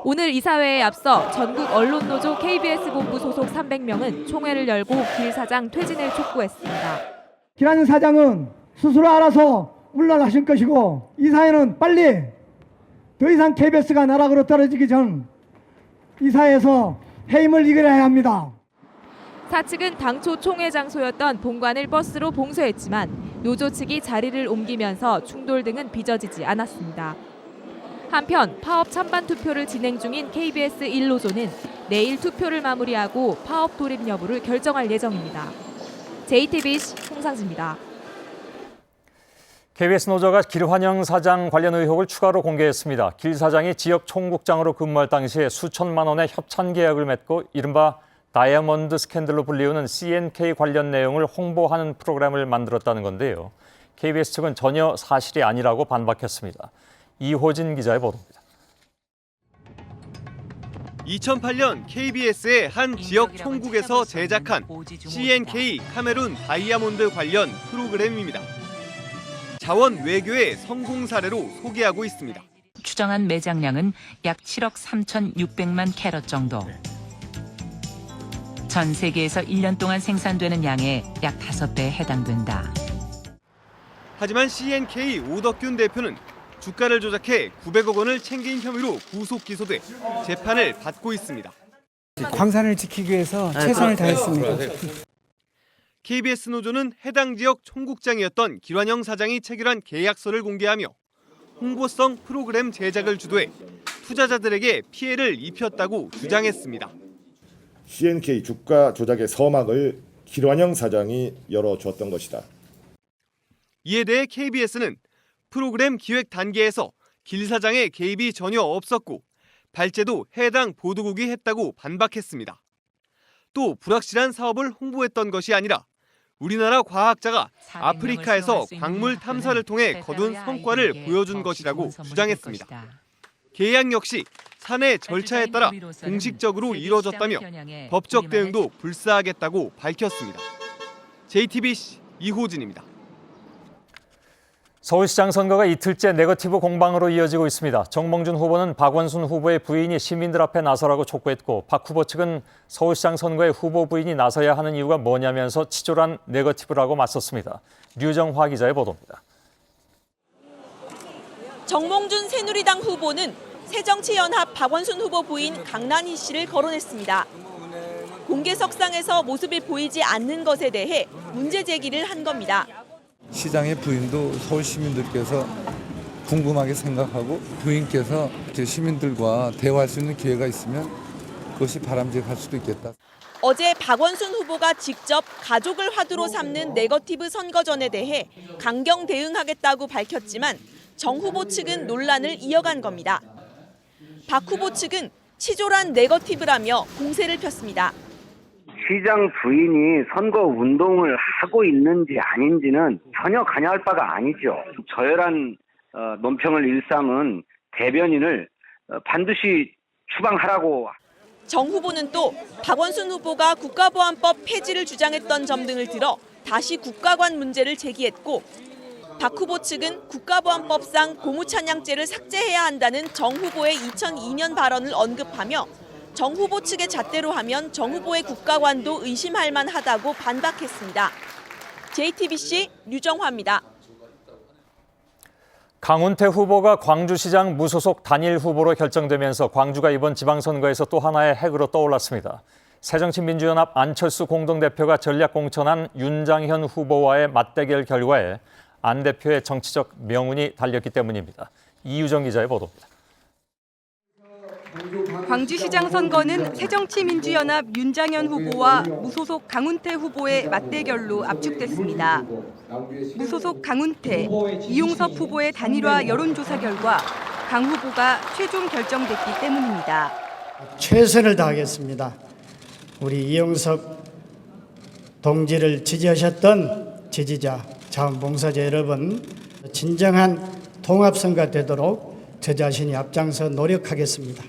오늘 이사회에 앞서 전국 언론노조 KBS 본부 소속 300명은 총회를 열고 길 사장 퇴진을 촉구했습니다. 길환영 사장은 스스로 알아서 물러나실 것이고 이사회는 빨리 더 이상 KBS가 나락으로 떨어지기 전 이사회에서 해임을 이겨야 합니다. 사측은 당초 총회 장소였던 본관을 버스로 봉쇄했지만 노조 측이 자리를 옮기면서 충돌 등은 빚어지지 않았습니다. 한편 파업 찬반 투표를 진행 중인 KBS 1노조는 내일 투표를 마무리하고 파업 돌입 여부를 결정할 예정입니다. JTBC 홍상지입니다. KBS 노조가 길환영 사장 관련 의혹을 추가로 공개했습니다. 길 사장이 지역 총국장으로 근무할 당시에 수천만 원의 협찬 계약을 맺고 이른바 다이아몬드 스캔들로 불리우는 CNK 관련 내용을 홍보하는 프로그램을 만들었다는 건데요. KBS 측은 전혀 사실이 아니라고 반박했습니다. 이호진 기자의 보도입니다. 2008년 KBS의 한 지역 총국에서 제작한 CNK 카메룬 다이아몬드 관련 프로그램입니다. 자원 외교의 성공 사례로 소개하고 있습니다. 추정한 매장량은 약 7억 3,600만 캐럿 정도. 전 세계에서 1년 동안 생산되는 양의 약 5배에 해당된다. 하지만 CNK 오덕균 대표는 주가를 조작해 900억 원을 챙긴 혐의로 구속 기소돼 재판을 받고 있습니다. 광산을 지키기 위해서 최선을 다했습니다. KBS 노조는 해당 지역 총국장이었던 길환영 사장이 체결한 계약서를 공개하며 홍보성 프로그램 제작을 주도해 투자자들에게 피해를 입혔다고 주장했습니다. CNK 주가 조작의 서막을 길환영 사장이 열어주었던 것이다. 이에 대해 KBS는 프로그램 기획 단계에서 길 사장의 개입이 전혀 없었고 발제도 해당 보도국이 했다고 반박했습니다. 또 불확실한 사업을 홍보했던 것이 아니라 우리나라 과학자가 아프리카에서 광물 탐사를 통해 거둔 성과를 보여준 것이라고 주장했습니다. 계약 역시 사내 절차에 따라 공식적으로 이뤄졌다며 법적 대응도 불사하겠다고 밝혔습니다. JTBC 이호진입니다. 서울시장 선거가 이틀째 네거티브 공방으로 이어지고 있습니다. 정몽준 후보는 박원순 후보의 부인이 시민들 앞에 나서라고 촉구했고 박 후보 측은 서울시장 선거에 후보 부인이 나서야 하는 이유가 뭐냐면서 치졸한 네거티브라고 맞섰습니다. 류정화 기자의 보도입니다. 정몽준 새누리당 후보는 새정치연합 박원순 후보 부인 강난희 씨를 거론했습니다. 공개석상에서 모습이 보이지 않는 것에 대해 문제 제기를 한 겁니다. 시장의 부인도 서울 시민들께서 궁금하게 생각하고 부인께서 시민들과 대화할 수 있는 기회가 있으면 그것이 바람직할 수도 있겠다. 어제 박원순 후보가 직접 가족을 화두로 삼는 네거티브 선거전에 대해 강경 대응하겠다고 밝혔지만 정 후보 측은 논란을 이어간 겁니다. 박 후보 측은 치졸한 네거티브라며 공세를 폈습니다. 시장 부인이 선거 운동을 하고 있는지 아닌지는 전혀 관여할 바가 아니죠. 저열한 논평을 일삼은 대변인을 반드시 추방하라고. 정 후보는 또 박원순 후보가 국가보안법 폐지를 주장했던 점 등을 들어 다시 국가관 문제를 제기했고 박 후보 측은 국가보안법상 고무찬양죄를 삭제해야 한다는 정 후보의 2002년 발언을 언급하며 정 후보 측의 잣대로 하면 정 후보의 국가관도 의심할 만하다고 반박했습니다. JTBC 류정화입니다. 강훈태 후보가 광주시장 무소속 단일 후보로 결정되면서 광주가 이번 지방선거에서 또 하나의 핵으로 떠올랐습니다. 새정치민주연합 안철수 공동대표가 전략 공천한 윤장현 후보와의 맞대결 결과에 안 대표의 정치적 명운이 달렸기 때문입니다. 이유정 기자의 보도입니다. 광주시장 선거는 새정치민주연합 윤장현 후보와 무소속 강훈태 후보의 맞대결로 압축됐습니다. 무소속 강훈태, 이용섭 후보의 단일화 여론조사 결과 강 후보가 최종 결정됐기 때문입니다. 최선을 다하겠습니다. 우리 이용섭 동지를 지지하셨던 지지자, 자원봉사자 여러분, 진정한 통합선거가 되도록 저 자신이 앞장서 노력하겠습니다.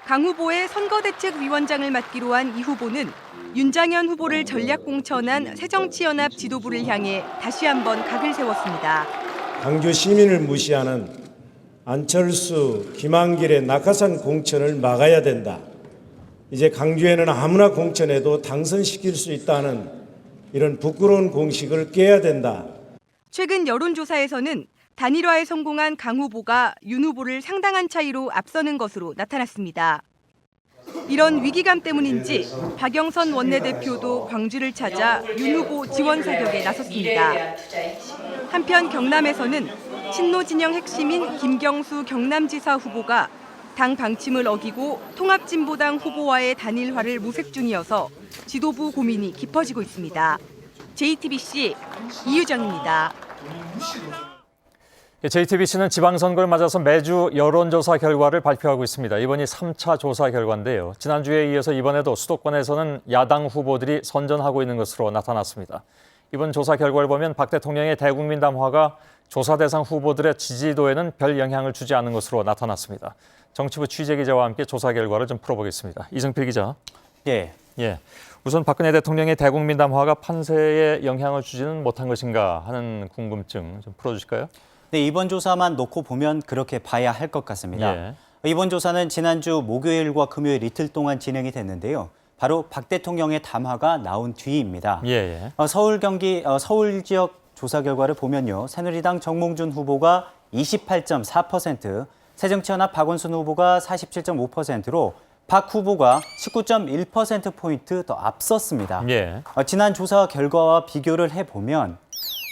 강 후보의 선거대책위원장을 맡기로 한 이 후보는 윤장현 후보를 전략 공천한 새정치연합 지도부를 향해 다시 한번 각을 세웠습니다. 광주 시민을 무시하는 안철수, 김한길의 낙하산 공천을 막아야 된다. 이제 광주에는 아무나 공천해도 당선시킬 수 있다는 이런 부끄러운 공식을 깨야 된다. 최근 여론조사에서는 단일화에 성공한 강 후보가 윤 후보를 상당한 차이로 앞서는 것으로 나타났습니다. 이런 위기감 때문인지 박영선 원내대표도 광주를 찾아 윤 후보 지원 사격에 나섰습니다. 한편 경남에서는 친노 진영 핵심인 김경수 경남지사 후보가 당 방침을 어기고 통합진보당 후보와의 단일화를 모색 중이어서 지도부 고민이 깊어지고 있습니다. JTBC 이유정입니다. JTBC는 지방선거를 맞아서 매주 여론조사 결과를 발표하고 있습니다. 이번이 3차 조사 결과인데요. 지난주에 이어서 이번에도 수도권에서는 야당 후보들이 선전하고 있는 것으로 나타났습니다. 이번 조사 결과를 보면 박 대통령의 대국민 담화가 조사 대상 후보들의 지지도에는 별 영향을 주지 않은 것으로 나타났습니다. 정치부 취재기자와 함께 조사 결과를 좀 풀어보겠습니다. 이승필 기자. 예. 우선 박근혜 대통령의 대국민 담화가 판세에 영향을 주지는 못한 것인가 하는 궁금증 좀 풀어주실까요? 네, 이번 조사만 놓고 보면 그렇게 봐야 할 것 같습니다. 이번 조사는 지난주 목요일과 금요일 이틀 동안 진행이 됐는데요. 바로 박 대통령의 담화가 나온 뒤입니다. 서울 지역 조사 결과를 보면요. 새누리당 정몽준 후보가 28.4%, 새정치연합 박원순 후보가 47.5%로 박 후보가 19.1%포인트 더 앞섰습니다. 지난 조사 결과와 비교를 해보면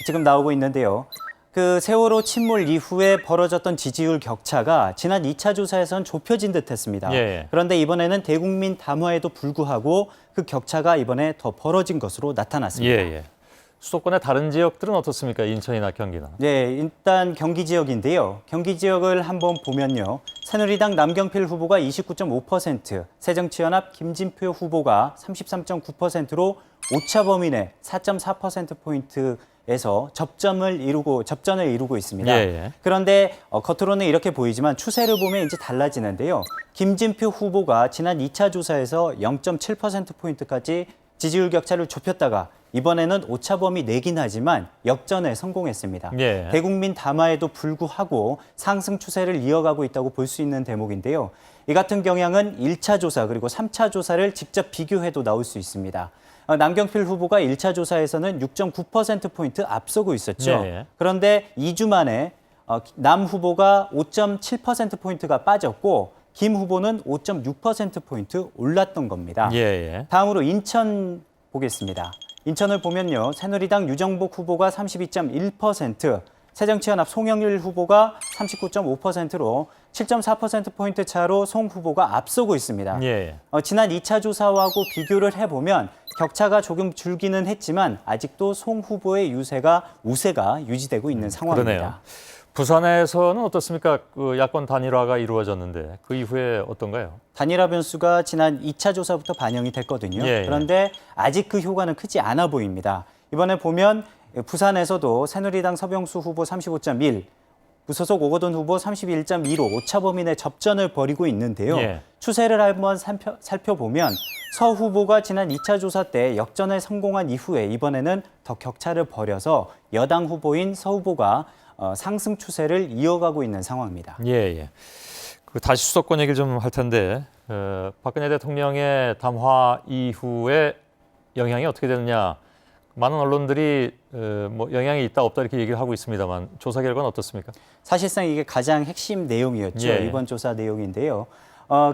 지금 나오고 있는데요. 그 세월호 침몰 이후에 벌어졌던 지지율 격차가 지난 2차 조사에선 좁혀진 듯했습니다. 그런데 이번에는 대국민 담화에도 불구하고 그 격차가 이번에 더 벌어진 것으로 나타났습니다. 수도권의 다른 지역들은 어떻습니까? 인천이나 경기나. 네, 일단 경기 지역인데요. 경기 지역을 한번 보면요. 새누리당 남경필 후보가 29.5%, 새정치연합 김진표 후보가 33.9%로 오차 범위 내 4.4%포인트에서 접전을 이루고 있습니다. 그런데 겉으로는 이렇게 보이지만 추세를 보면 이제 달라지는데요. 김진표 후보가 지난 2차 조사에서 0.7%포인트까지 지지율 격차를 좁혔다가 이번에는 오차 범위 내긴 하지만 역전에 성공했습니다. 대국민 담화에도 불구하고 상승 추세를 이어가고 있다고 볼 수 있는 대목인데요. 이 같은 경향은 1차 조사 그리고 3차 조사를 직접 비교해도 나올 수 있습니다. 남경필 후보가 1차 조사에서는 6.9%포인트 앞서고 있었죠. 그런데 2주 만에 남 후보가 5.7%포인트가 빠졌고 김 후보는 5.6%포인트 올랐던 겁니다. 다음으로 인천 보겠습니다. 인천을 보면요. 새누리당 유정복 후보가 32.1%, 새정치연합 송영길 후보가 39.5%로 7.4%포인트 차로 송 후보가 앞서고 있습니다. 지난 2차 조사하고 비교를 해보면 격차가 조금 줄기는 했지만 아직도 송 후보의 우세가 유지되고 있는 상황입니다. 그러네요. 부산에서는 어떻습니까? 그 야권 단일화가 이루어졌는데 그 이후에 어떤가요? 단일화 변수가 지난 2차 조사부터 반영이 됐거든요. 그런데 아직 그 효과는 크지 않아 보입니다. 이번에 보면 부산에서도 새누리당 서병수 후보 35.1, 무소속 오거돈 후보 31.2로 오차 범위 내 접전을 벌이고 있는데요. 추세를 한번 살펴보면 서 후보가 지난 2차 조사 때 역전에 성공한 이후에 이번에는 더 격차를 벌여서 여당 후보인 서 후보가 상승 추세를 이어가고 있는 상황입니다. 다시 수도권 얘기를 좀 할 텐데 박근혜 대통령의 담화 이후에 영향이 어떻게 되느냐. 많은 언론들이 뭐 영향이 있다 없다 이렇게 얘기를 하고 있습니다만 조사 결과는 어떻습니까? 사실상 이게 가장 핵심 내용이었죠. 이번 조사 내용인데요.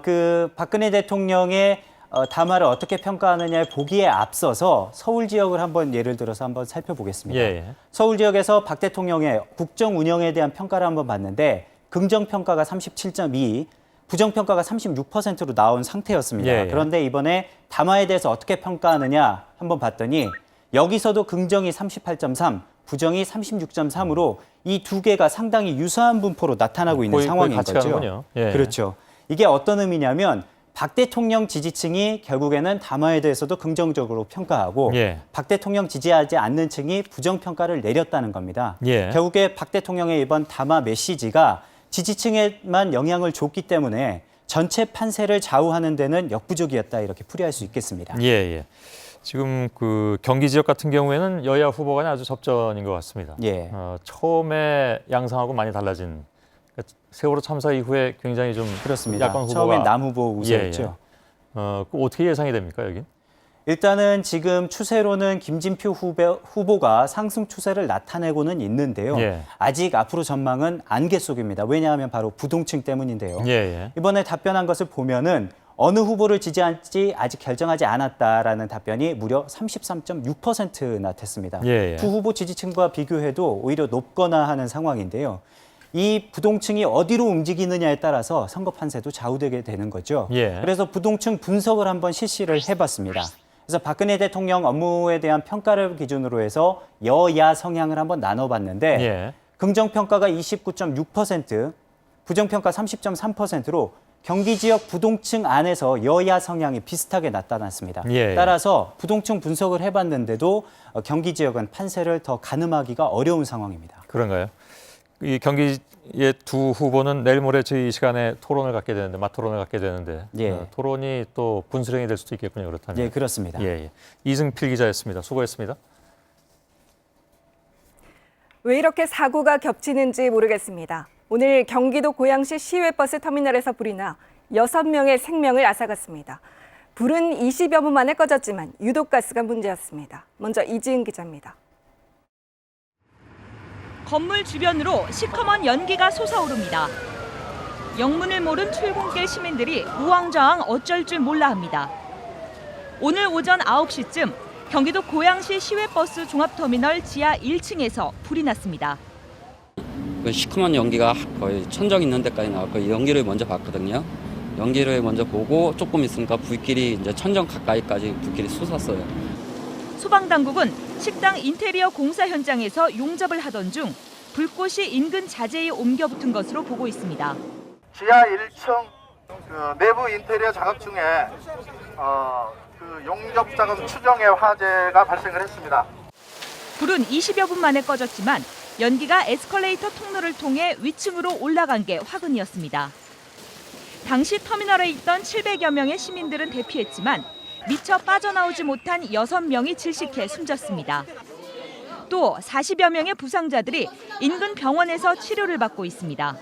그 박근혜 대통령의 담화를 어떻게 평가하느냐에 보기에 앞서서 서울 지역을 한번 예를 들어서 한번 살펴보겠습니다. 서울 지역에서 박 대통령의 국정 운영에 대한 평가를 한번 봤는데 긍정 평가가 37.2, 부정평가가 36%로 나온 상태였습니다. 예, 예. 그런데 이번에 담화에 대해서 어떻게 평가하느냐 한번 봤더니 여기서도 긍정이 38.3, 부정이 36.3으로 이 두 개가 상당히 유사한 분포로 나타나고 있는 거의 상황인 같이 거죠. 가는군요. 예. 그렇죠. 이게 어떤 의미냐면 박 대통령 지지층이 결국에는 담화에 대해서도 긍정적으로 평가하고 예. 박 대통령 지지하지 않는 층이 부정평가를 내렸다는 겁니다. 예. 결국에 박 대통령의 이번 담화 메시지가 지지층에만 영향을 줬기 때문에 전체 판세를 좌우하는 데는 역부족이었다 이렇게 풀이할 수 있겠습니다. 예, 예. 지금 그 경기 지역 같은 경우에는 여야 후보 간에 아주 접전인 것 같습니다. 예. 처음에 양상하고 많이 달라진 그러니까 세월호 참사 이후에 굉장히 좀 그렇습니다. 야권 후보가 처음엔 남 후보 우세였죠. 예, 예. 그 어떻게 예상이 됩니까 여긴? 일단은 지금 추세로는 김진표 후보가 상승 추세를 나타내고는 있는데요. 예. 아직 앞으로 전망은 안개 속입니다. 왜냐하면 바로 부동층 때문인데요. 예, 예. 이번에 답변한 것을 보면은 어느 후보를 지지할지 아직 결정하지 않았다라는 답변이 무려 33.6%나 됐습니다. 예, 예. 두 후보 지지층과 비교해도 오히려 높거나 하는 상황인데요. 이 부동층이 어디로 움직이느냐에 따라서 선거 판세도 좌우되게 되는 거죠. 예. 그래서 부동층 분석을 한번 실시를 해봤습니다. 그래서 박근혜 대통령 업무에 대한 평가를 기준으로 해서 여야 성향을 한번 나눠봤는데 예. 긍정평가가 29.6%, 부정평가 30.3%로 경기 지역 부동층 안에서 여야 성향이 비슷하게 나타났습니다. 예. 따라서 부동층 분석을 해봤는데도 경기 지역은 판세를 더 가늠하기가 어려운 상황입니다. 그런가요? 이 경기의 두 후보는 내일 모레 저희 이 시간에 토론을 갖게 되는데 맞토론을 갖게 되는데 예. 토론이 또 분수령이 될 수도 있겠군요. 그렇다면. 예, 그렇습니다. 예, 예. 이승필 기자였습니다. 수고했습니다. 왜 이렇게 사고가 겹치는지 모르겠습니다. 오늘 경기도 고양시 시외버스 터미널에서 불이 나 6명의 생명을 앗아갔습니다. 불은 20여 분 만에 꺼졌지만 유독가스가 문제였습니다. 먼저 이지은 기자입니다. 건물 주변으로 시커먼 연기가 솟아오릅니다. 영문을 모른 출근길 시민들이 우왕좌왕 어쩔 줄 몰라 합니다. 오늘 오전 9시쯤 경기도 고양시 시외버스 종합터미널 지하 1층에서 불이 났습니다. 그 시커먼 연기가 거의 천정 있는 데까지 나왔고 연기를 먼저 봤거든요. 연기를 먼저 보고 조금 있으니까 불길이 이제 천정 가까이까지 불길이 솟았어요. 소방당국은 식당 인테리어 공사 현장에서 용접을 하던 중 불꽃이 인근 자재에 옮겨 붙은 것으로 보고 있습니다. 지하 1층 내부 인테리어 작업 중에 용접 작업 추정의 화재가 발생을 했습니다. 불은 20여 분 만에 꺼졌지만 연기가 에스컬레이터 통로를 통해 위층으로 올라간 게 화근이었습니다. 당시 터미널에 있던 700여 명의 시민들은 대피했지만 미처 빠져나오지 못한 6명이 질식해 숨졌습니다. 또 40여 명의 부상자들이 인근 병원에서 치료를 받고 있습니다.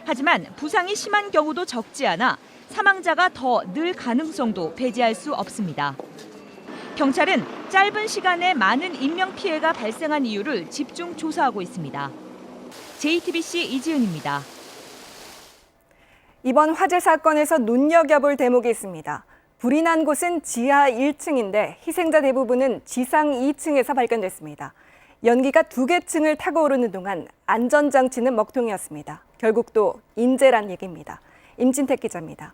하지만 부상이 심한 경우도 적지 않아 사망자가 더 늘 가능성도 배제할 수 없습니다. 경찰은 짧은 시간에 많은 인명피해가 발생한 이유를 집중 조사하고 있습니다. JTBC 이지은입니다. 이번 화재 사건에서 눈여겨볼 대목이 있습니다. 불이 난 곳은 지하 1층인데 희생자 대부분은 지상 2층에서 발견됐습니다. 연기가 2개 층을 타고 오르는 동안 안전장치는 먹통이었습니다. 결국 또 인재란 얘기입니다. 임진택 기자입니다.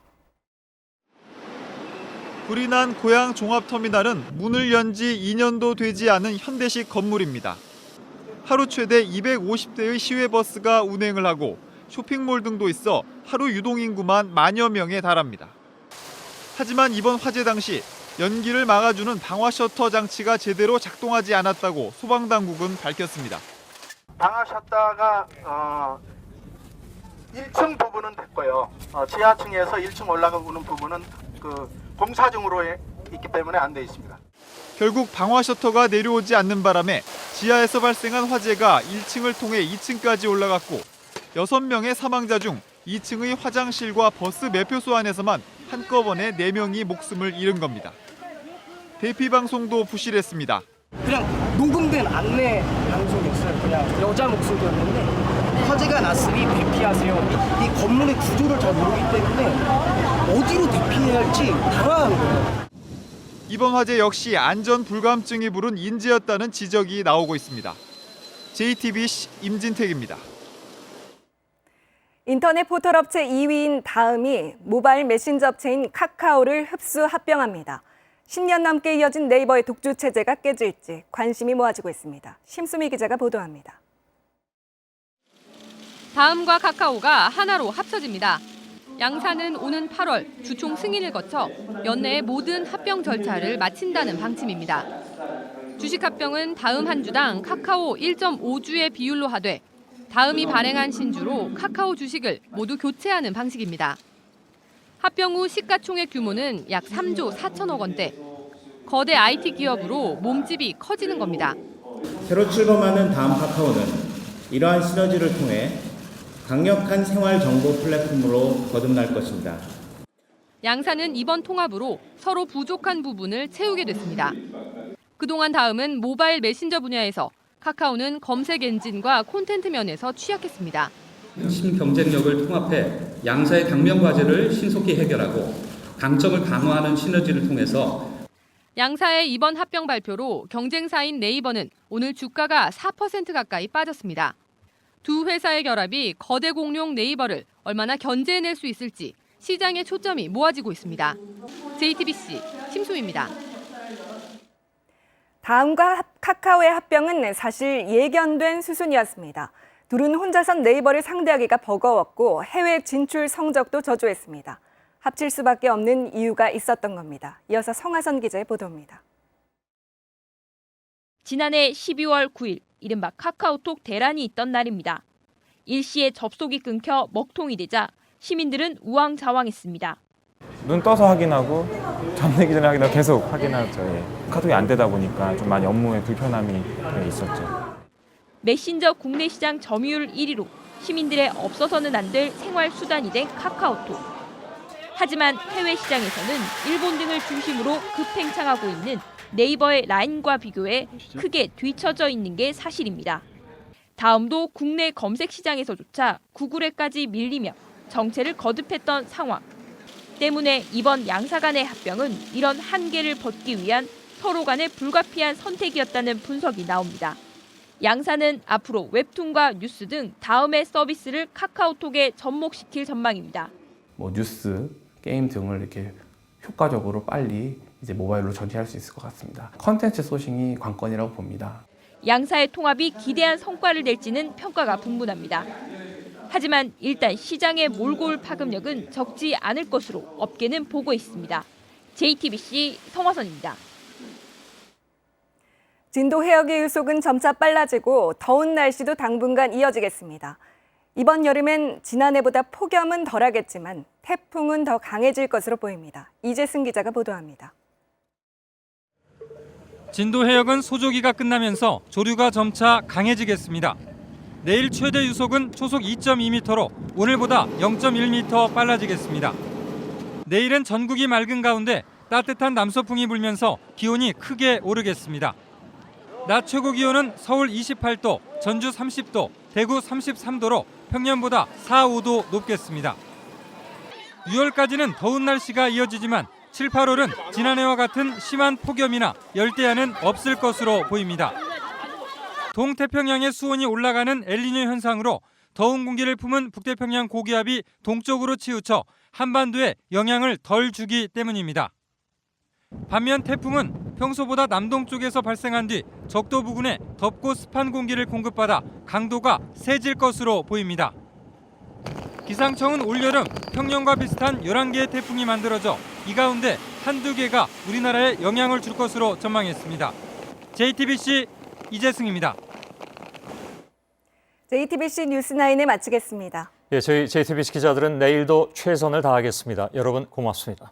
불이 난 고양 종합터미널은 문을 연 지 2년도 되지 않은 현대식 건물입니다. 하루 최대 250대의 시외버스가 운행을 하고 쇼핑몰 등도 있어 하루 유동인구만 만여 명에 달합니다. 하지만 이번 화재 당시 연기를 막아주는 방화 셔터 장치가 제대로 작동하지 않았다고 소방당국은 밝혔습니다. 방화 셔터가 1층 부분은 됐고요. 지하층에서 1층 올라가는 부분은 공사 중으로 있기 때문에 안 돼 있습니다. 결국 방화 셔터가 내려오지 않는 바람에 지하에서 발생한 화재가 1층을 통해 2층까지 올라갔고 6명의 사망자 중 2층의 화장실과 버스 매표소 안에서만 한꺼번에 4명이 목숨을 잃은 겁니다. 대피 방송도 부실했습니다. 그냥 녹음된 안내 방송이었어요. 그냥 여자 목소리였는데 화재가 났으니 대피하세요. 이 건물의 구조를 잘 모르기 때문에 어디로 대피해야 할지 당황한 거예요. 이번 화재 역시 안전 불감증이 부른 인재였다는 지적이 나오고 있습니다. JTBC 임진택입니다. 인터넷 포털 업체 2위인 다음이 모바일 메신저 업체인 카카오를 흡수 합병합니다. 10년 넘게 이어진 네이버의 독주 체제가 깨질지 관심이 모아지고 있습니다. 심수미 기자가 보도합니다. 다음과 카카오가 하나로 합쳐집니다. 양사는 오는 8월 주총 승인을 거쳐 연내에 모든 합병 절차를 마친다는 방침입니다. 주식 합병은 다음 한 주당 카카오 1.5주의 비율로 하되 다음이 발행한 신주로 카카오 주식을 모두 교체하는 방식입니다. 합병 후 시가총액 규모는 약 3조 4천억 원대. 거대 IT 기업으로 몸집이 커지는 겁니다. 새로 출범하는 다음 카카오는 이러한 시너지를 통해 강력한 생활 정보 플랫폼으로 거듭날 것입니다. 양사는 이번 통합으로 서로 부족한 부분을 채우게 됐습니다. 그동안 다음은 모바일 메신저 분야에서 카카오는 검색 엔진과 콘텐트 면에서 취약했습니다. 신경쟁력을 통합해 양사의 당면 과제를 신속히 해결하고 강점을 강화하는 시너지를 통해서 양사의 이번 합병 발표로 경쟁사인 네이버는 오늘 주가가 4% 가까이 빠졌습니다. 두 회사의 결합이 거대 공룡 네이버를 얼마나 견제해낼 수 있을지 시장의 초점이 모아지고 있습니다. JTBC 심수미입니다. 다음과 카카오의 합병은 사실 예견된 수순이었습니다. 둘은 혼자선 네이버를 상대하기가 버거웠고 해외 진출 성적도 저조했습니다. 합칠 수밖에 없는 이유가 있었던 겁니다. 이어서 성하선 기자의 보도입니다. 지난해 12월 9일 이른바 카카오톡 대란이 있던 날입니다. 일시에 접속이 끊겨 먹통이 되자 시민들은 우왕좌왕했습니다. 눈 떠서 확인하고 잠들기 전에 확인하고 계속 확인하죠. 예. 카톡이 안 되다 보니까 좀 많이 업무에 불편함이 있었죠. 메신저 국내 시장 점유율 1위로 시민들의 없어서는 안 될 생활 수단이 된 카카오톡. 하지만 해외 시장에서는 일본 등을 중심으로 급팽창하고 있는 네이버의 라인과 비교해 크게 뒤처져 있는 게 사실입니다. 다음도 국내 검색 시장에서조차 구글에까지 밀리며 정체를 거듭했던 상황. 때문에 이번 양사 간의 합병은 이런 한계를 벗기 위한 서로 간의 불가피한 선택이었다는 분석이 나옵니다. 양사는 앞으로 웹툰과 뉴스 등 다음의 서비스를 카카오톡에 접목시킬 전망입니다. 뉴스, 게임 등을 이렇게 효과적으로 빨리 이제 모바일로 전개할 수 있을 것 같습니다. 컨텐츠 소싱이 관건이라고 봅니다. 양사의 통합이 기대한 성과를 낼지는 평가가 분분합니다. 하지만 일단 시장의 몰고 올 파급력은 적지 않을 것으로 업계는 보고 있습니다. JTBC 성화선입니다. 진도 해역의 유속은 점차 빨라지고 더운 날씨도 당분간 이어지겠습니다. 이번 여름엔 지난해보다 폭염은 덜하겠지만 태풍은 더 강해질 것으로 보입니다. 이재승 기자가 보도합니다. 진도 해역은 소조기가 끝나면서 조류가 점차 강해지겠습니다. 내일 최대 유속은 초속 2.2m로 오늘보다 0.1m 빨라지겠습니다. 내일은 전국이 맑은 가운데 따뜻한 남서풍이 불면서 기온이 크게 오르겠습니다. 낮 최고 기온은 서울 28도, 전주 30도, 대구 33도로 평년보다 4, 5도 높겠습니다. 6월까지는 더운 날씨가 이어지지만 7, 8월은 지난해와 같은 심한 폭염이나 열대야는 없을 것으로 보입니다. 동태평양의 수온이 올라가는 엘니뇨 현상으로 더운 공기를 품은 북태평양 고기압이 동쪽으로 치우쳐 한반도에 영향을 덜 주기 때문입니다. 반면 태풍은 평소보다 남동쪽에서 발생한 뒤 적도 부근에 덥고 습한 공기를 공급받아 강도가 세질 것으로 보입니다. 기상청은 올여름 평년과 비슷한 11개의 태풍이 만들어져 이 가운데 한두 개가 우리나라에 영향을 줄 것으로 전망했습니다. JTBC 이재승입니다. JTBC 뉴스9을 마치겠습니다. 저희 JTBC 기자들은 내일도 최선을 다하겠습니다. 여러분 고맙습니다.